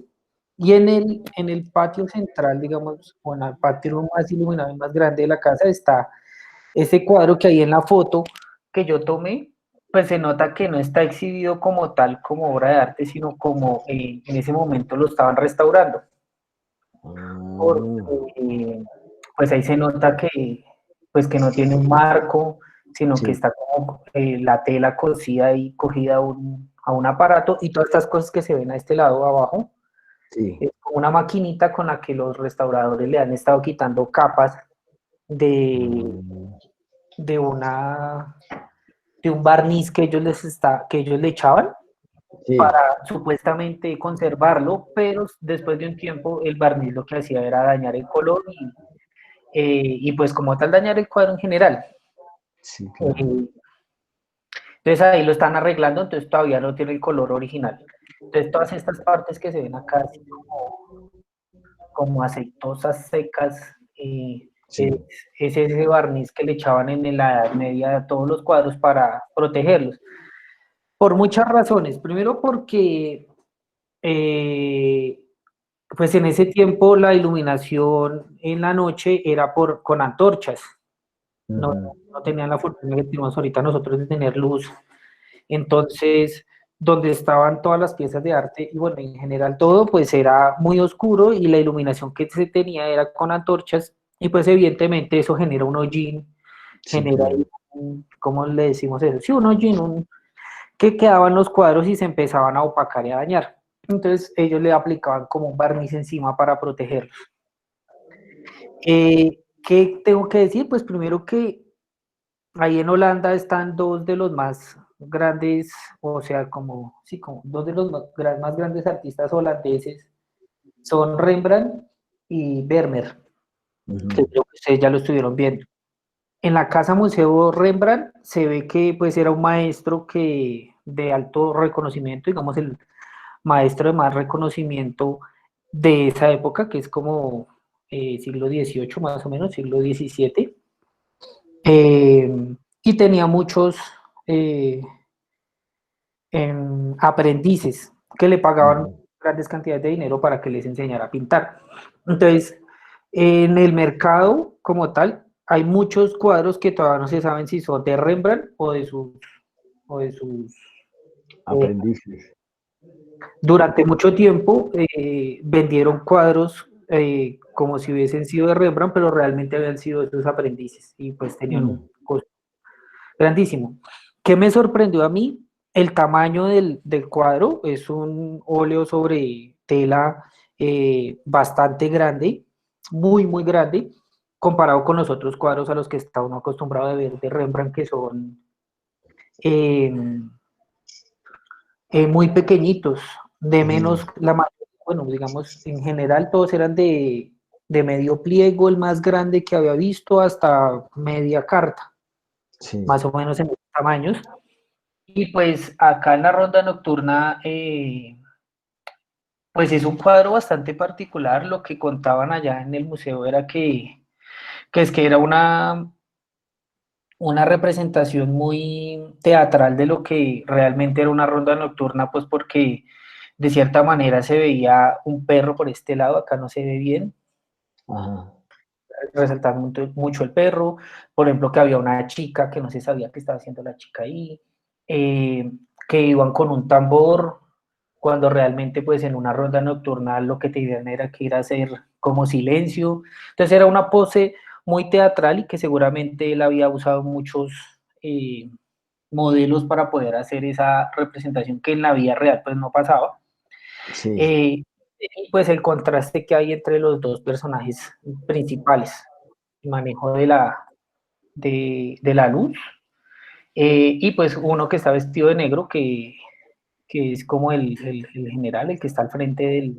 Y en el patio central, digamos, o en el patio más iluminado y más grande de la casa, está ese cuadro que hay en la foto que yo tomé, pues se nota que no está exhibido como tal, como obra de arte, sino como en ese momento lo estaban restaurando. Ah, Porque, pues ahí se nota que, pues que no tiene un marco, sino que sí, está como la tela cosida y cogida a un aparato y todas estas cosas que se ven a este lado abajo, sí. es como una maquinita con la que los restauradores le han estado quitando capas de, Mm, de una de un barniz que ellos le echaban sí, para supuestamente conservarlo, pero después de un tiempo el barniz lo que hacía era dañar el color y pues como tal dañar el cuadro en general. sí, claro. Eh, entonces ahí lo están arreglando, entonces todavía no tiene el color original. Entonces todas estas partes que se ven acá así como aceitosas, secas, es, Sí. es ese barniz que le echaban en la Edad Media a todos los cuadros para protegerlos. Por muchas razones. Primero porque eh, pues en ese tiempo la iluminación en la noche era con antorchas. No, Ujú. no tenían la fortuna que tenemos ahorita nosotros de tener luz. Entonces, donde estaban todas las piezas de arte y bueno, en general todo, pues era muy oscuro y la iluminación que se tenía era con antorchas y pues evidentemente eso genera un hollín, Sí, genera, claro. ¿cómo le decimos eso? Sí, un hollín, que quedaban los cuadros y se empezaban a opacar y a dañar. Entonces ellos le aplicaban como un barniz encima para protegerlos. ¿Qué tengo que decir? Pues primero que ahí en Holanda están dos de los más grandes, o sea, como, sí, como dos de los más grandes artistas holandeses, son Rembrandt y Vermeer, que Ujú. creo que ustedes ya lo estuvieron viendo. En la Casa Museo Rembrandt se ve que pues era un maestro que de alto reconocimiento, digamos el maestro de más reconocimiento de esa época, que es como siglo XVIII más o menos, siglo XVII, y tenía muchos eh, aprendices que le pagaban Ujú. grandes cantidades de dinero para que les enseñara a pintar. Entonces, en el mercado como tal, hay muchos cuadros que todavía no se saben si son de Rembrandt o de sus eh, Aprendices. durante mucho tiempo vendieron cuadros como si hubiesen sido de Rembrandt, pero realmente habían sido de sus aprendices y pues tenían un Mm, costo grandísimo. ¿Qué me sorprendió a mí? El tamaño del cuadro es un óleo sobre tela bastante grande, muy, muy grande, comparado con los otros cuadros a los que está uno acostumbrado a ver de Rembrandt, que son eh, muy pequeñitos, de ujú. menos, bueno, digamos, en general todos eran de medio pliego, el más grande que había visto, hasta media carta, Sí. más o menos en esos tamaños. Y pues acá en la ronda nocturna, pues es un cuadro bastante particular. Lo que contaban allá en el museo era que es que era una representación muy teatral de lo que realmente era una ronda nocturna, pues porque de cierta manera se veía un perro por este lado, acá no se ve bien, Ajá. resaltaba mucho el perro, por ejemplo que había una chica que no se sabía qué estaba haciendo la chica ahí, eh, que iban con un tambor, cuando realmente pues en una ronda nocturna lo que te dirían era que ir a hacer como silencio, entonces era una pose muy teatral y que seguramente él había usado muchos, modelos para poder hacer esa representación que en la vida real pues no pasaba. Sí, Y pues el contraste que hay entre los dos personajes principales, el manejo de la luz, y pues uno que está vestido de negro, que es como el general, el que está al frente de,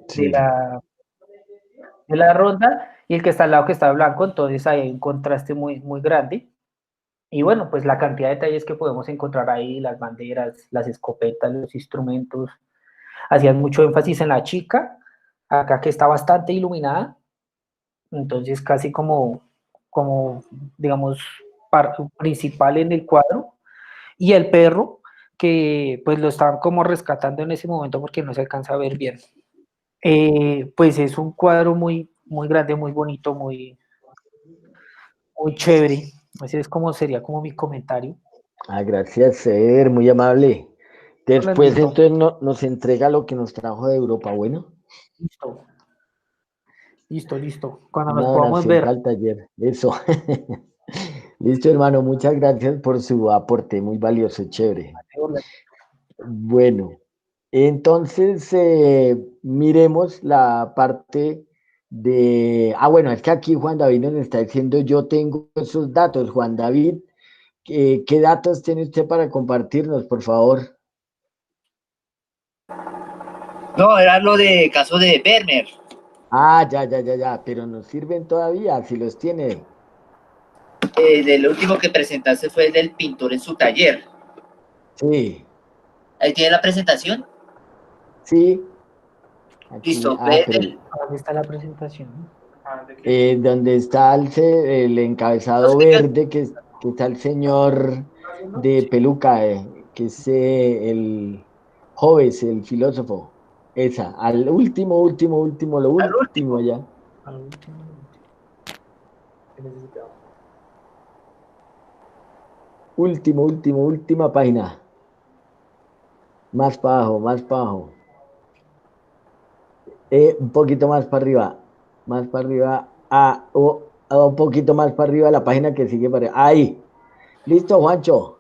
sí. la ronda, y el que está al lado que está blanco, entonces hay un contraste muy, muy grande. Y bueno, pues la cantidad de detalles que podemos encontrar ahí, las banderas, las escopetas, los instrumentos, hacían mucho énfasis en la chica, acá que está bastante iluminada, entonces casi como digamos, principal en el cuadro, y el perro, que pues lo estaban como rescatando en ese momento porque no se alcanza a ver bien. Pues es un cuadro muy, muy grande, muy bonito, muy, muy chévere. Ese es como sería como mi comentario. Ah, gracias, Ser, muy amable. Después Orlandito, entonces nos entrega lo que nos trajo de Europa, bueno. listo, listo, listo. Cuando nos Una podamos donación ver. para el taller, eso. Listo, hermano, muchas gracias por su aporte, muy valioso, chévere. Bueno, entonces miremos la parte de... Ah, bueno, es que aquí Juan David nos está diciendo, yo tengo esos datos. Juan David, ¿qué datos tiene usted para compartirnos, por favor? No, era lo de caso de Vermeer. Ah, ya, pero nos sirven todavía, si los tiene. Del último que presentaste fue el del pintor en su taller. Sí, Ahí tiene la presentación. sí, aquí, Listo, ve pero del, Aquí está la presentación. donde está el los encabezado clics. verde, que está el señor de peluca, que es el Hobbes, el filósofo. Esa, al último, lo Al último último. ya. Al último. Última página. Más para abajo, más para abajo. Un poquito más para arriba. Más para arriba. Un poquito más para arriba la página que sigue para arriba. Ahí. Listo, Juancho.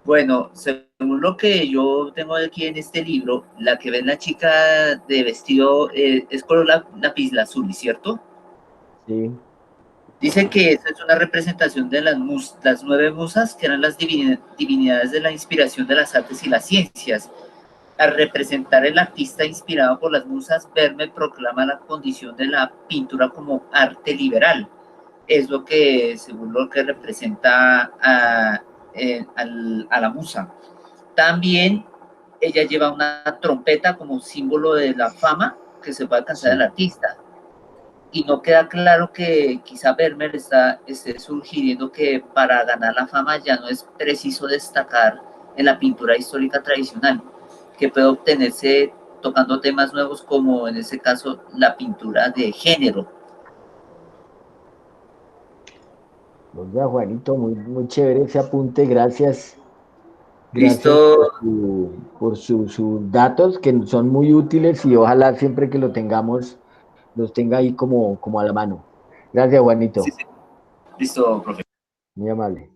Bueno, según lo que yo tengo aquí en este libro, la que ven la chica de vestido es color lapislázuli, ¿cierto? Sí. Dice que esa es una representación de las nueve musas, que eran las divinidades de la inspiración de las artes y las ciencias. Al representar el artista inspirado por las musas, Vermeer proclama la condición de la pintura como arte liberal. Es lo que, según lo que representa a la musa. También ella lleva una trompeta como símbolo de la fama que se puede alcanzar el Sí. artista. Y no queda claro que quizá Vermeer esté sugiriendo que para ganar la fama ya no es preciso destacar en la pintura histórica tradicional, que puede obtenerse tocando temas nuevos como en este caso la pintura de género. Oiga, Juanito, muy chévere ese apunte, gracias. Gracias Listo, sus datos que son muy útiles y ojalá siempre que lo tengamos, los tenga ahí como a la mano. Gracias, sí, Juanito. sí. Listo, profe. Muy amable.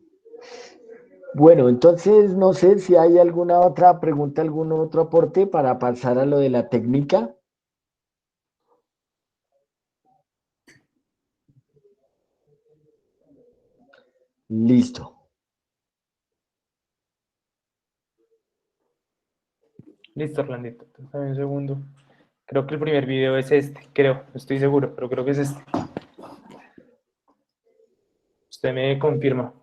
Bueno, entonces no sé si hay alguna otra pregunta, algún otro aporte para pasar a lo de la técnica. Listo. Listo, Orlandito. Dame un segundo. Creo que el primer video es este, creo, no estoy seguro, pero creo que es este. Usted me confirma.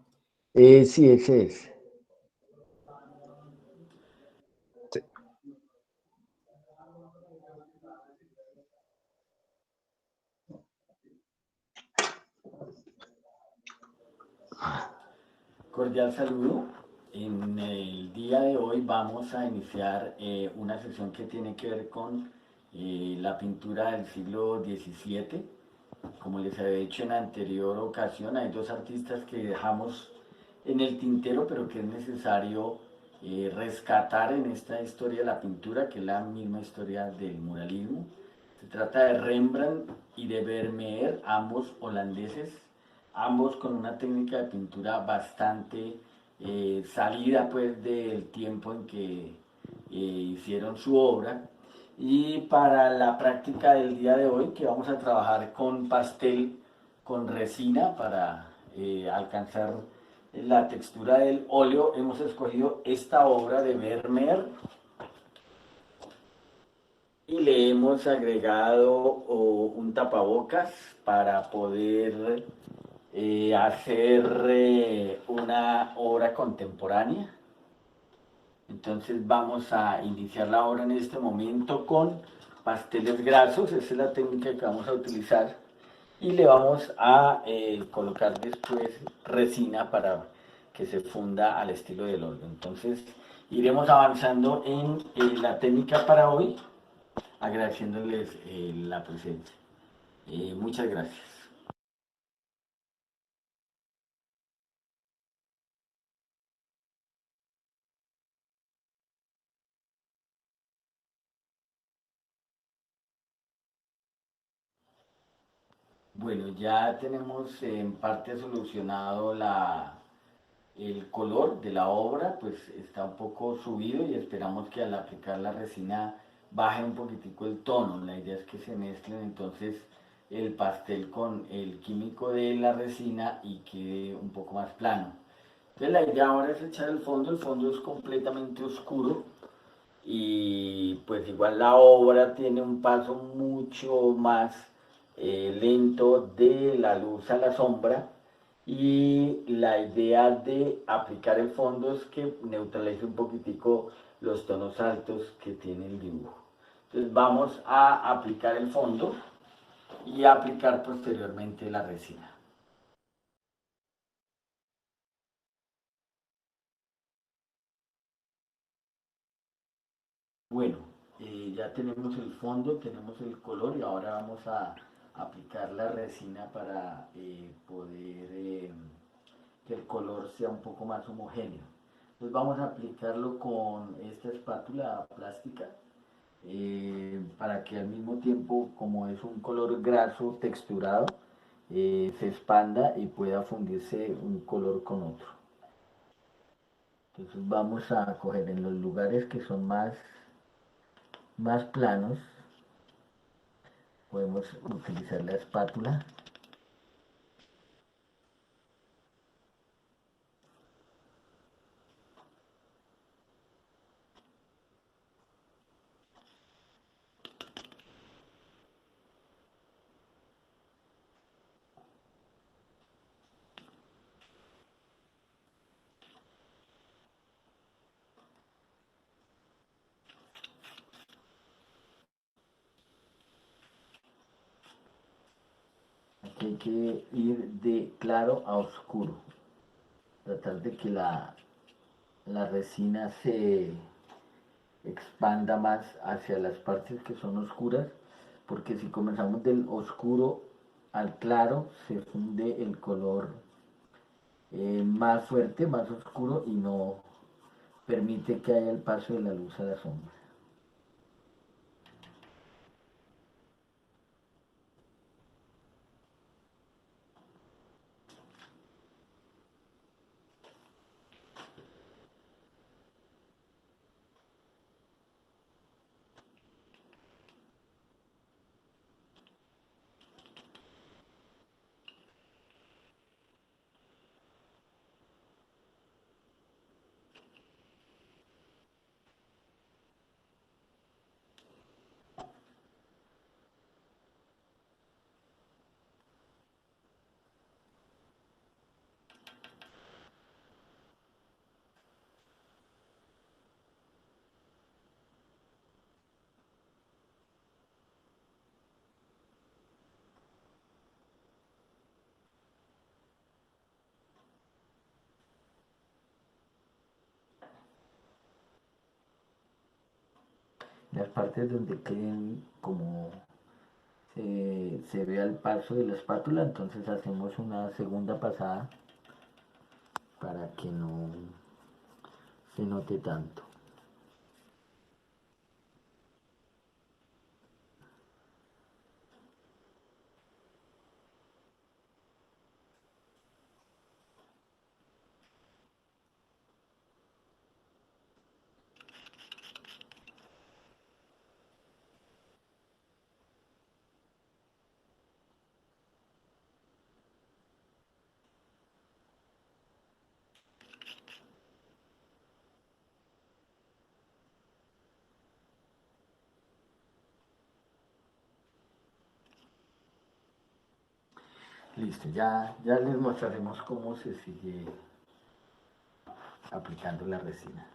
Sí, ese es. Sí. Cordial saludo. En el día de hoy vamos a iniciar una sesión que tiene que ver con la pintura del siglo XVII. Como les había dicho en la anterior ocasión, hay dos artistas que dejamos en el tintero, pero que es necesario rescatar en esta historia de la pintura, que es la misma historia del muralismo. Se trata de Rembrandt y de Vermeer, ambos holandeses, ambos con una técnica de pintura bastante salida pues del tiempo en que hicieron su obra. Y para la práctica del día de hoy, que vamos a trabajar con pastel, con resina para alcanzar la textura del óleo, hemos escogido esta obra de Vermeer y le hemos agregado un tapabocas para poder hacer una obra contemporánea. Entonces vamos a iniciar la obra en este momento con pasteles grasos, esa es la técnica que vamos a utilizar, y le vamos a colocar después resina para que se funda al estilo del óleo. Entonces iremos avanzando en la técnica para hoy, agradeciéndoles la presencia. Muchas gracias. Bueno, ya tenemos en parte solucionado el color de la obra, pues está un poco subido y esperamos que al aplicar la resina baje un poquitico el tono. La idea es que se mezclen entonces el pastel con el químico de la resina y quede un poco más plano. Entonces la idea ahora es echar el fondo es completamente oscuro y pues igual la obra tiene un paso mucho más lento de la luz a la sombra y la idea de aplicar el fondo es que neutralice un poquitico los tonos altos que tiene el dibujo. Entonces vamos a aplicar el fondo y aplicar posteriormente la resina. Bueno, ya tenemos el fondo, tenemos el color y ahora vamos a aplicar la resina para poder que el color sea un poco más homogéneo. Entonces vamos a aplicarlo con esta espátula plástica para que al mismo tiempo, como es un color graso texturado, se expanda y pueda fundirse un color con otro. Entonces vamos a coger en los lugares que son más planos, podemos utilizar la espátula aquí hay que ir de claro a oscuro, tratar de que la resina se expanda más hacia las partes que son oscuras, porque si comenzamos del oscuro al claro, se funde el color más fuerte, más oscuro y no permite que haya el paso de la luz a la sombra. Las partes donde queden como se vea el paso de la espátula, entonces hacemos una segunda pasada para que no se note tanto. Listo, ya les mostraremos cómo se sigue aplicando la resina.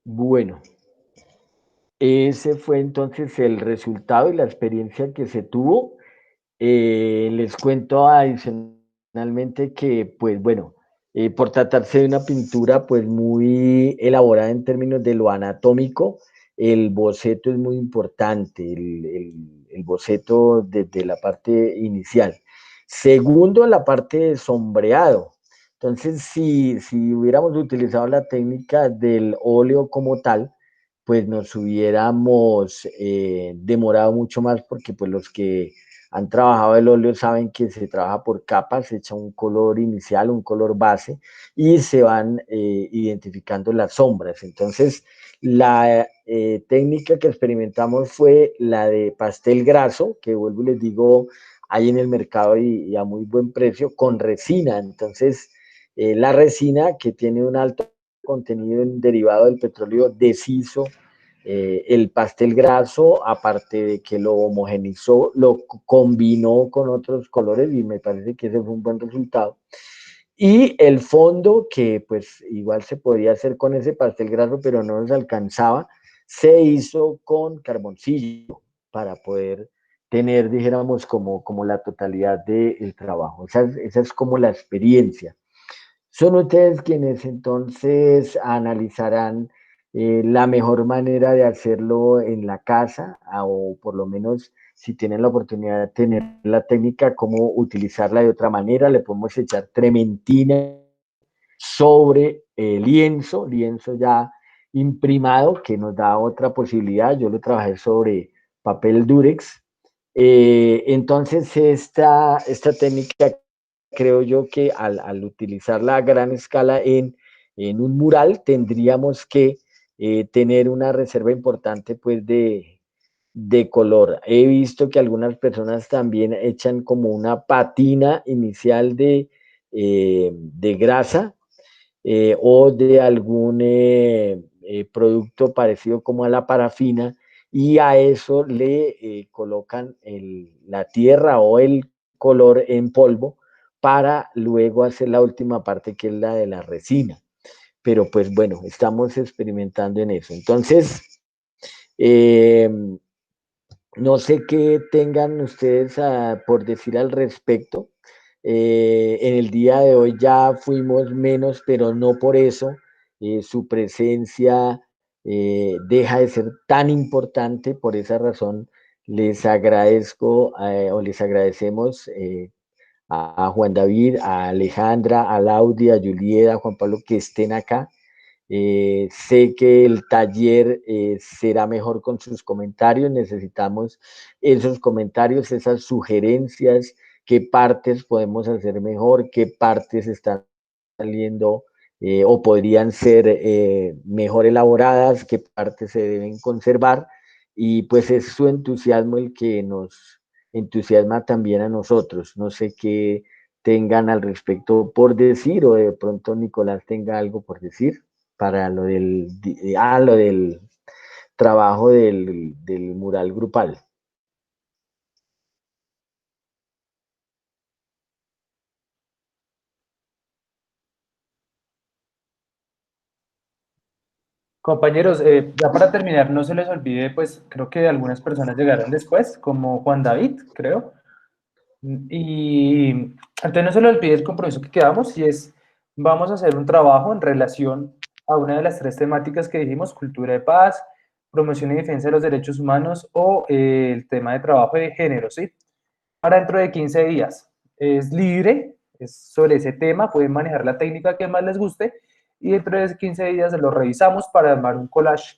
Bueno, ese fue entonces el resultado y la experiencia que se tuvo. Les cuento adicionalmente que, pues bueno, por tratarse de una pintura pues muy elaborada en términos de lo anatómico, el boceto es muy importante, el boceto desde la parte inicial. Segundo, la parte de sombreado. Entonces, si hubiéramos utilizado la técnica del óleo como tal, pues nos hubiéramos demorado mucho más porque pues los que han trabajado el óleo saben que se trabaja por capas, se echa un color inicial, un color base y se van identificando las sombras. Entonces, la técnica que experimentamos fue la de pastel graso, que vuelvo y les digo, hay en el mercado y a muy buen precio, con resina. Entonces, la resina que tiene un alto contenido en derivado del petróleo deshizo el pastel graso, aparte de que lo homogenizó, lo combinó con otros colores y me parece que ese fue un buen resultado. Y el fondo, que pues igual se podía hacer con ese pastel graso, pero no nos alcanzaba, se hizo con carboncillo para poder tener, dijéramos, como la totalidad del trabajo. Esa es como la experiencia. Son ustedes quienes entonces analizarán la mejor manera de hacerlo en la casa, o por lo menos si tienen la oportunidad de tener la técnica, cómo utilizarla de otra manera. Le podemos echar trementina sobre lienzo ya imprimado, que nos da otra posibilidad. Yo lo trabajé sobre papel durex. Entonces, esta técnica creo yo que al utilizarla a gran escala en un mural tendríamos que tener una reserva importante pues de color. He visto que algunas personas también echan como una patina inicial de grasa o de algún producto parecido como a la parafina y a eso le colocan la tierra o el color en polvo para luego hacer la última parte que es la de la resina. Pero pues bueno, estamos experimentando en eso. Entonces, eh, no sé qué tengan ustedes por decir al respecto. En el día de hoy ya fuimos menos, pero no por eso su presencia deja de ser tan importante. Por esa razón les agradezco o les agradecemos a Juan David, a Alejandra, a Laudia, a Julieta, a Juan Pablo que estén acá. Sé que el taller será mejor con sus comentarios. Necesitamos esos comentarios, esas sugerencias, qué partes podemos hacer mejor, qué partes están saliendo o podrían ser mejor elaboradas, qué partes se deben conservar. Y pues es su entusiasmo el que nos entusiasma también a nosotros. No sé qué tengan al respecto por decir o de pronto Nicolás tenga algo por decir para lo del trabajo del mural grupal. Compañeros, ya para terminar, no se les olvide, pues creo que algunas personas llegaron después, como Juan David, creo. Y entonces no se les olvide el compromiso que quedamos y es, vamos a hacer un trabajo en relación a una de las tres temáticas que dijimos, cultura de paz, promoción y defensa de los derechos humanos o el tema de trabajo de género, ¿sí? Para dentro de 15 días. Es libre, es sobre ese tema, pueden manejar la técnica que más les guste y dentro de 15 días lo revisamos para armar un collage,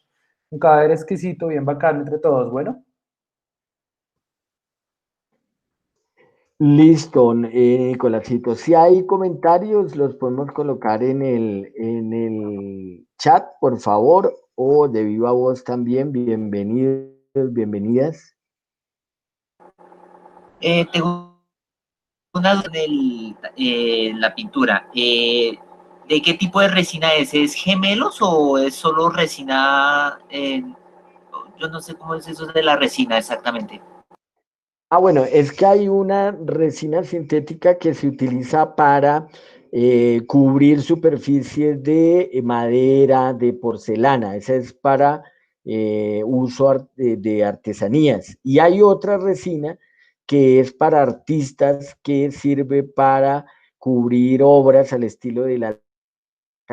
un cadáver exquisito, bien bacano entre todos, bueno. Listo, Nicolásito. Si hay comentarios, los podemos colocar en el chat, por favor, o de viva voz también. Bienvenidos, bienvenidas. Tengo una duda en la pintura. ¿De qué tipo de resina es? ¿Es gemelos o es solo resina? Yo no sé cómo es eso de la resina exactamente. Bueno, es que hay una resina sintética que se utiliza para cubrir superficies de madera, de porcelana. Esa es para uso de artesanías. Y hay otra resina que es para artistas que sirve para cubrir obras al estilo de la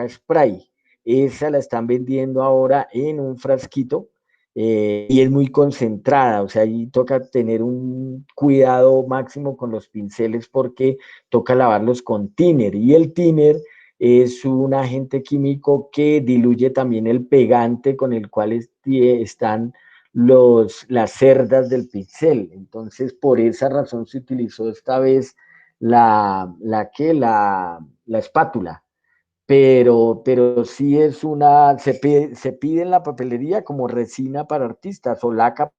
spray. Esa la están vendiendo ahora en un frasquito y es muy concentrada, o sea, ahí toca tener un cuidado máximo con los pinceles porque toca lavarlos con thinner y el thinner es un agente químico que diluye también el pegante con el cual están las cerdas del pincel. Entonces, por esa razón se utilizó esta vez la espátula, pero sí es se pide en la papelería como resina para artistas o laca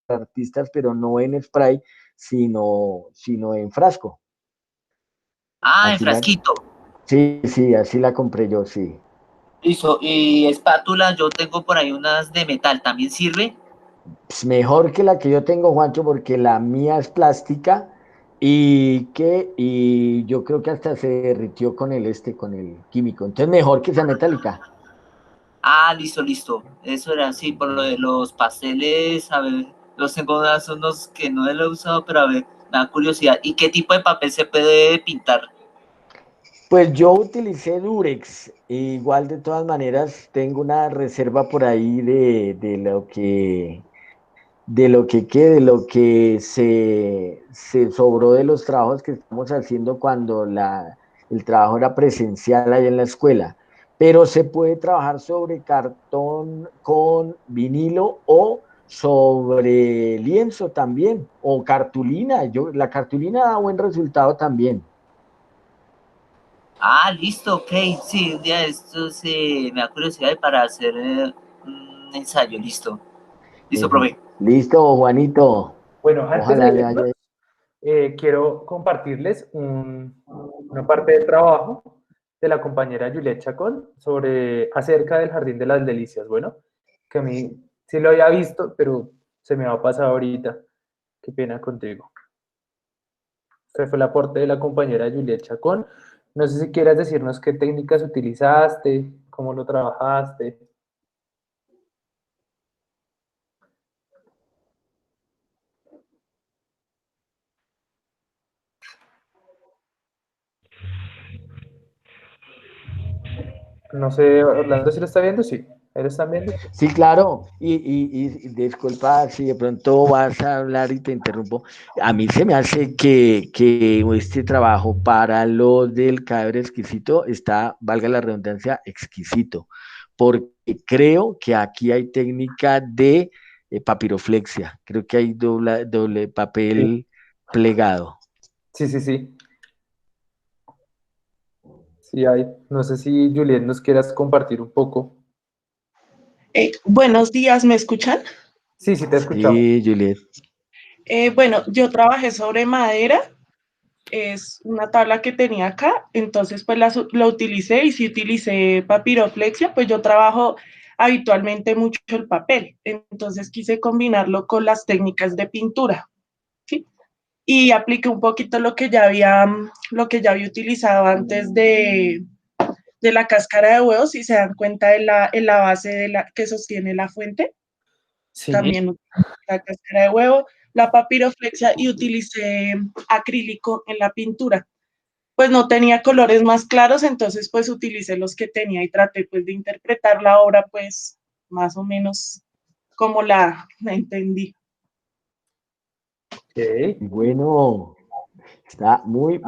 para artistas, pero no en spray, sino en frasco. Ah, en Así la, frasquito. sí, así la compré yo, sí. Listo. Y espátula, yo tengo por ahí unas de metal. ¿También sirve? Pues mejor que la que yo tengo, Juancho, porque la mía es plástica y yo creo que hasta se derritió con el químico. Entonces mejor que sea metálica. Ah, listo, listo. Eso era así, por lo de los pasteles, a ver, los tengo unos que no lo he usado, pero a ver, me da curiosidad. ¿Y qué tipo de papel se puede pintar? Pues yo utilicé Durex, igual de todas maneras tengo una reserva por ahí de lo que se sobró de los trabajos que estamos haciendo cuando el trabajo era presencial allá en la escuela. Pero se puede trabajar sobre cartón con vinilo o sobre lienzo también, o cartulina. La cartulina da buen resultado también. Ah, listo, ok. Sí, un día de estos me da curiosidad para hacer un ensayo, listo. Listo, profe. Listo, Juanito. Bueno, antes de Ojalá le irnos, haya. quiero compartirles una parte del trabajo de la compañera Juliet Chacón sobre acerca del Jardín de las Delicias. Bueno, que a mí sí lo había visto, pero se me va a pasar ahorita. Qué pena contigo. Este fue el aporte de la compañera Juliet Chacón. No sé si quieras decirnos qué técnicas utilizaste, cómo lo trabajaste. No sé, Orlando, si lo está viendo, sí. ¿Él está viendo? Sí, claro. Y disculpa si de pronto vas a hablar y te interrumpo. A mí se me hace que este trabajo para lo del cadáver exquisito está, valga la redundancia, exquisito. Porque creo que aquí hay técnica de papiroflexia. Creo que hay doble Sí, papel plegado. sí, sí, sí. Sí hay. No sé si Juliet nos quieras compartir un poco. Buenos días, ¿me escuchan? Sí, sí, te escuchamos. Sí, Juliet. Bueno, yo trabajé sobre madera, es una tabla que tenía acá, entonces pues la utilicé y si utilicé papiroflexia, pues yo trabajo habitualmente mucho el papel, entonces quise combinarlo con las técnicas de pintura, ¿sí? Y apliqué un poquito lo que ya había utilizado antes de la cáscara de huevo, si se dan cuenta en la base que sostiene la fuente. Sí. También utilicé la cáscara de huevo, la papiroflexia y utilicé acrílico en la pintura. Pues no tenía colores más claros, entonces pues utilicé los que tenía y traté pues de interpretar la obra pues más o menos como la entendí. Ok. Bueno, está muy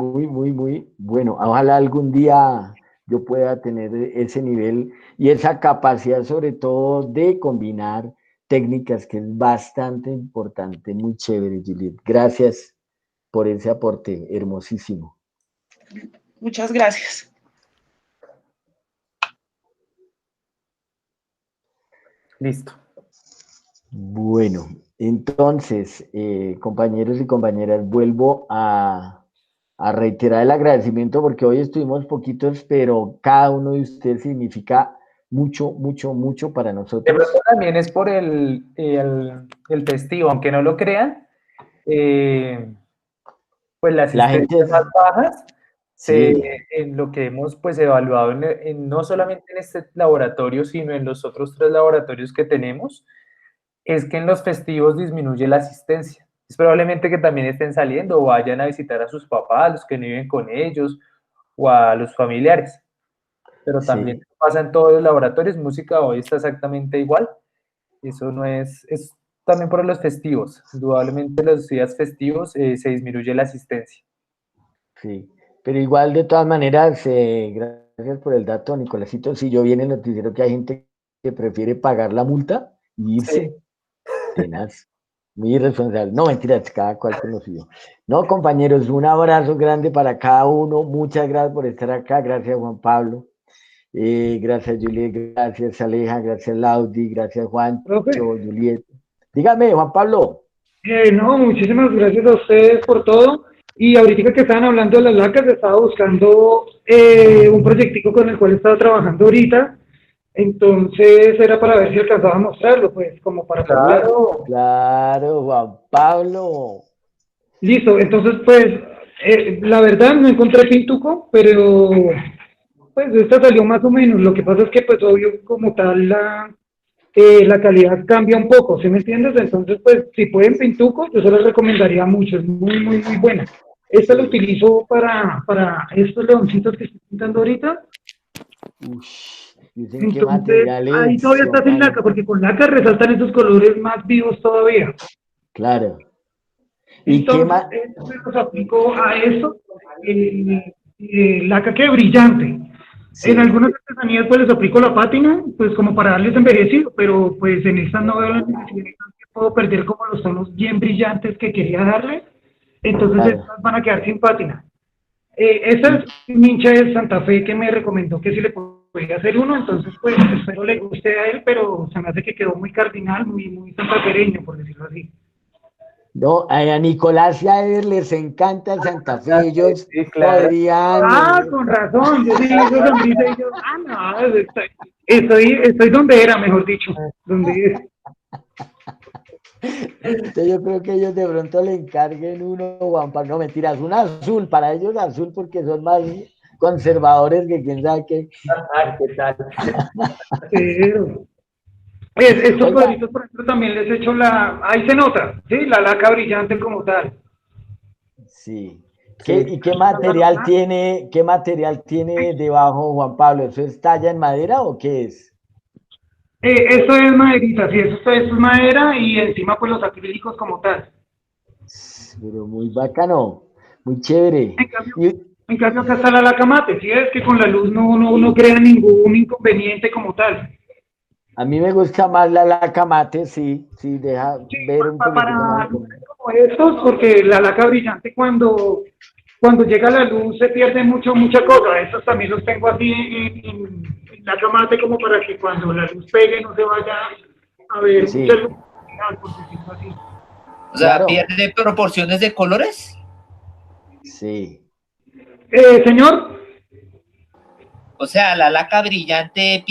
bueno. Ojalá algún día yo pueda tener ese nivel y esa capacidad sobre todo de combinar técnicas, que es bastante importante, muy chévere, Juliet. Gracias por ese aporte hermosísimo. Muchas gracias. Listo. Bueno, entonces, compañeros y compañeras, vuelvo a reiterar el agradecimiento porque hoy estuvimos poquitos, pero cada uno de ustedes significa mucho para De nosotros. pronto también es por el festivo, aunque no lo crean, pues las La gente asistencias más bajas, sí, en lo que hemos pues evaluado no solamente en este laboratorio, sino en los otros 3 laboratorios que tenemos, es que en los festivos disminuye la asistencia. Es probablemente que también estén saliendo o vayan a visitar a sus papás, los que no viven con ellos, o a los familiares. Pero también sí, pasa en todos los laboratorios, música hoy está exactamente igual. Eso no es también por los festivos. Indudablemente los días festivos se disminuye la asistencia. sí. Pero igual, de todas maneras, gracias por el dato, Nicolásito. Si yo vi en el noticiero que hay gente que prefiere pagar la multa y Sí. irse, tenaz. Muy irresponsable. No, mentiras, cada cual con lo suyo. No, compañeros, un abrazo grande para cada uno. Muchas gracias por estar acá. Gracias, Juan Pablo. Gracias, Juliet. Gracias, Aleja. Gracias, Laudi. Gracias, Juan. Profe, Juliet. Dígame, Juan Pablo. no, muchísimas gracias a ustedes por todo. Y ahorita que estaban hablando de las lacas, estaba buscando un proyectico con el cual estaba trabajando ahorita. Entonces era para ver si alcanzaba a mostrarlo, pues, como para poder. Claro. Claro, Juan Pablo. Listo, entonces, pues, la verdad no encontré pintuco, pero pues esta salió más o menos. Lo que pasa es que, pues, obvio, como tal, la calidad cambia un poco, ¿sí me entiendes? Entonces, pues, si pueden pintuco, yo se los recomendaría mucho, es muy buena. Esta la utilizo para estos leoncitos que estoy pintando ahorita. Ush, dicen qué Entonces, material ahí es, todavía Juan está sin Pablo. laca, porque con laca resaltan esos colores más vivos todavía. Claro. ¿Y qué Entonces, más? se los aplico a esto, laca que brillante. En Sí, algunas artesanías pues les aplico la pátina, pues como para darles envejecido, pero pues en estas no veo la necesidad, que puedo perder como los tonos bien brillantes que quería darle, entonces claro. estas van a quedar sin pátina. Esta es un hincha de Santa Fe que me recomendó que si le podía hacer uno, entonces pues espero le guste a él, pero se me hace que quedó muy cardinal, muy santafereño, por decirlo así. No, a Nicolás y a Eder les encanta el Santa Fe. Ellos Sí, claro. podrían. Ah, con razón, yo sí vi esa sonrisa y yo, no, estoy donde era, mejor dicho, donde es. Entonces yo creo que ellos de pronto le encarguen uno, Juan Pablo, no mentiras, un azul, para ellos azul porque son más conservadores que quién sabe qué. Ah, ¿qué tal? Pero, estos Oiga, cuadritos, por ejemplo, también les he hecho ahí se nota, ¿sí? La laca brillante como tal. sí. Sí. ¿Y qué material tiene debajo, Juan Pablo? ¿Eso es talla en madera o qué es? Esto es maderita, sí, esto es madera y encima pues los acrílicos como tal. Pero muy bacano, muy chévere. En cambio, Y en cambio acá está la laca mate, sí, es que con la luz no crea ningún inconveniente como tal. a mí me gusta más la laca mate, sí, deja Sí, ver un poquitico más. para luces como estos, porque la laca brillante cuando llega la luz se pierde mucha cosa. Estos también los tengo así en laca mate como para que cuando la luz pegue no se vaya a ver Sí, mucha luz, por decirlo así. O sea, claro, ¿pierde proporciones de colores? sí. Señor, O sea, la laca brillante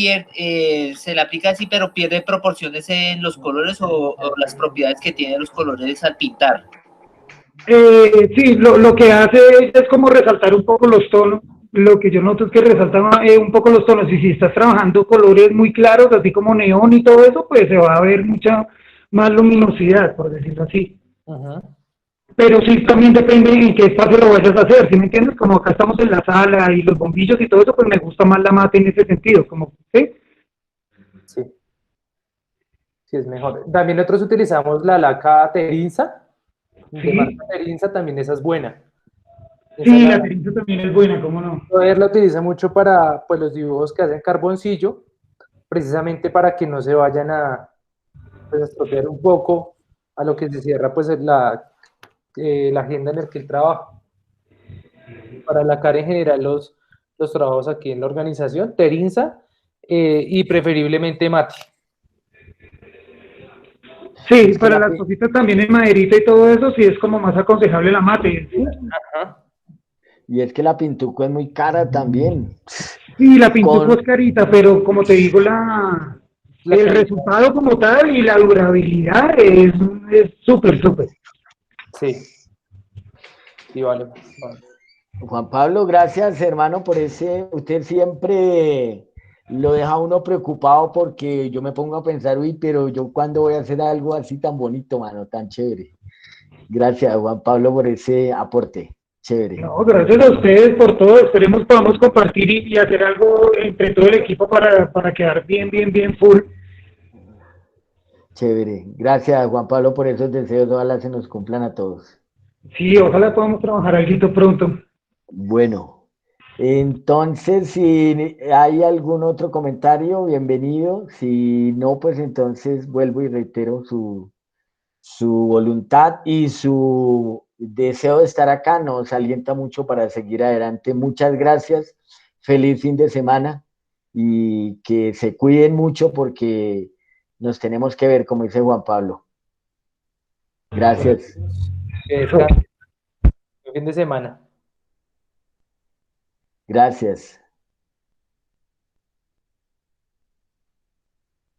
se le aplica así, pero pierde proporciones en los colores o las propiedades que tienen los colores al pintar. sí, lo que hace es como resaltar un poco los tonos lo que yo noto es que resaltan un poco los tonos, y si estás trabajando colores muy claros, así como neón y todo eso, pues se va a ver mucha más luminosidad, por decirlo así. Ujú. Pero sí también depende en qué espacio lo vayas a hacer, ¿sí me entiendes? Como acá estamos en la sala y los bombillos y todo eso, pues me gusta más la mate en ese sentido, como, ¿sí? Sí, sí es mejor. También nosotros utilizamos la laca Terinza, de Sí, marca Terinza, también esa es buena. Esa sí, la Terinza también es buena, ¿cómo no? la utiliza mucho para pues, los dibujos que hacen carboncillo, precisamente para que no se vayan a pues, estropear un poco a lo que se cierra pues la agenda en la que él trabaja. Para la cara en general los trabajos aquí en la organización, Terinza y preferiblemente Mati. Sí, Es que para las cositas también en maderita y todo eso, sí es como más aconsejable la mate, ¿sí? Ajá. y es que la Pintuco es muy cara también. Sí, la pintuco es Con, carita, pero como te digo, La el calidad, resultado como tal y la durabilidad es súper, súper. sí, sí, vale. Vale. Juan Pablo, gracias hermano por ese, usted siempre lo deja a uno preocupado porque yo me pongo a pensar, uy, pero yo cuándo voy a hacer algo así tan bonito, mano, tan chévere. Gracias Juan Pablo por ese aporte, chévere, No, gracias a ustedes por todo. Esperemos podamos compartir y hacer algo entre todo el equipo para quedar bien, bien, bien full. chévere. Gracias Juan Pablo por esos deseos, ojalá se nos cumplan a todos. Sí, ojalá podamos trabajar algo pronto. Bueno, entonces, si hay algún otro comentario, bienvenido. Si no, pues entonces vuelvo y reitero su voluntad y su deseo de estar acá. Nos alienta mucho para seguir adelante. Muchas gracias. Feliz fin de semana y que se cuiden mucho porque nos tenemos que ver, como dice Juan Pablo. Gracias. Que Eso. descansen. Buen fin de semana. Gracias.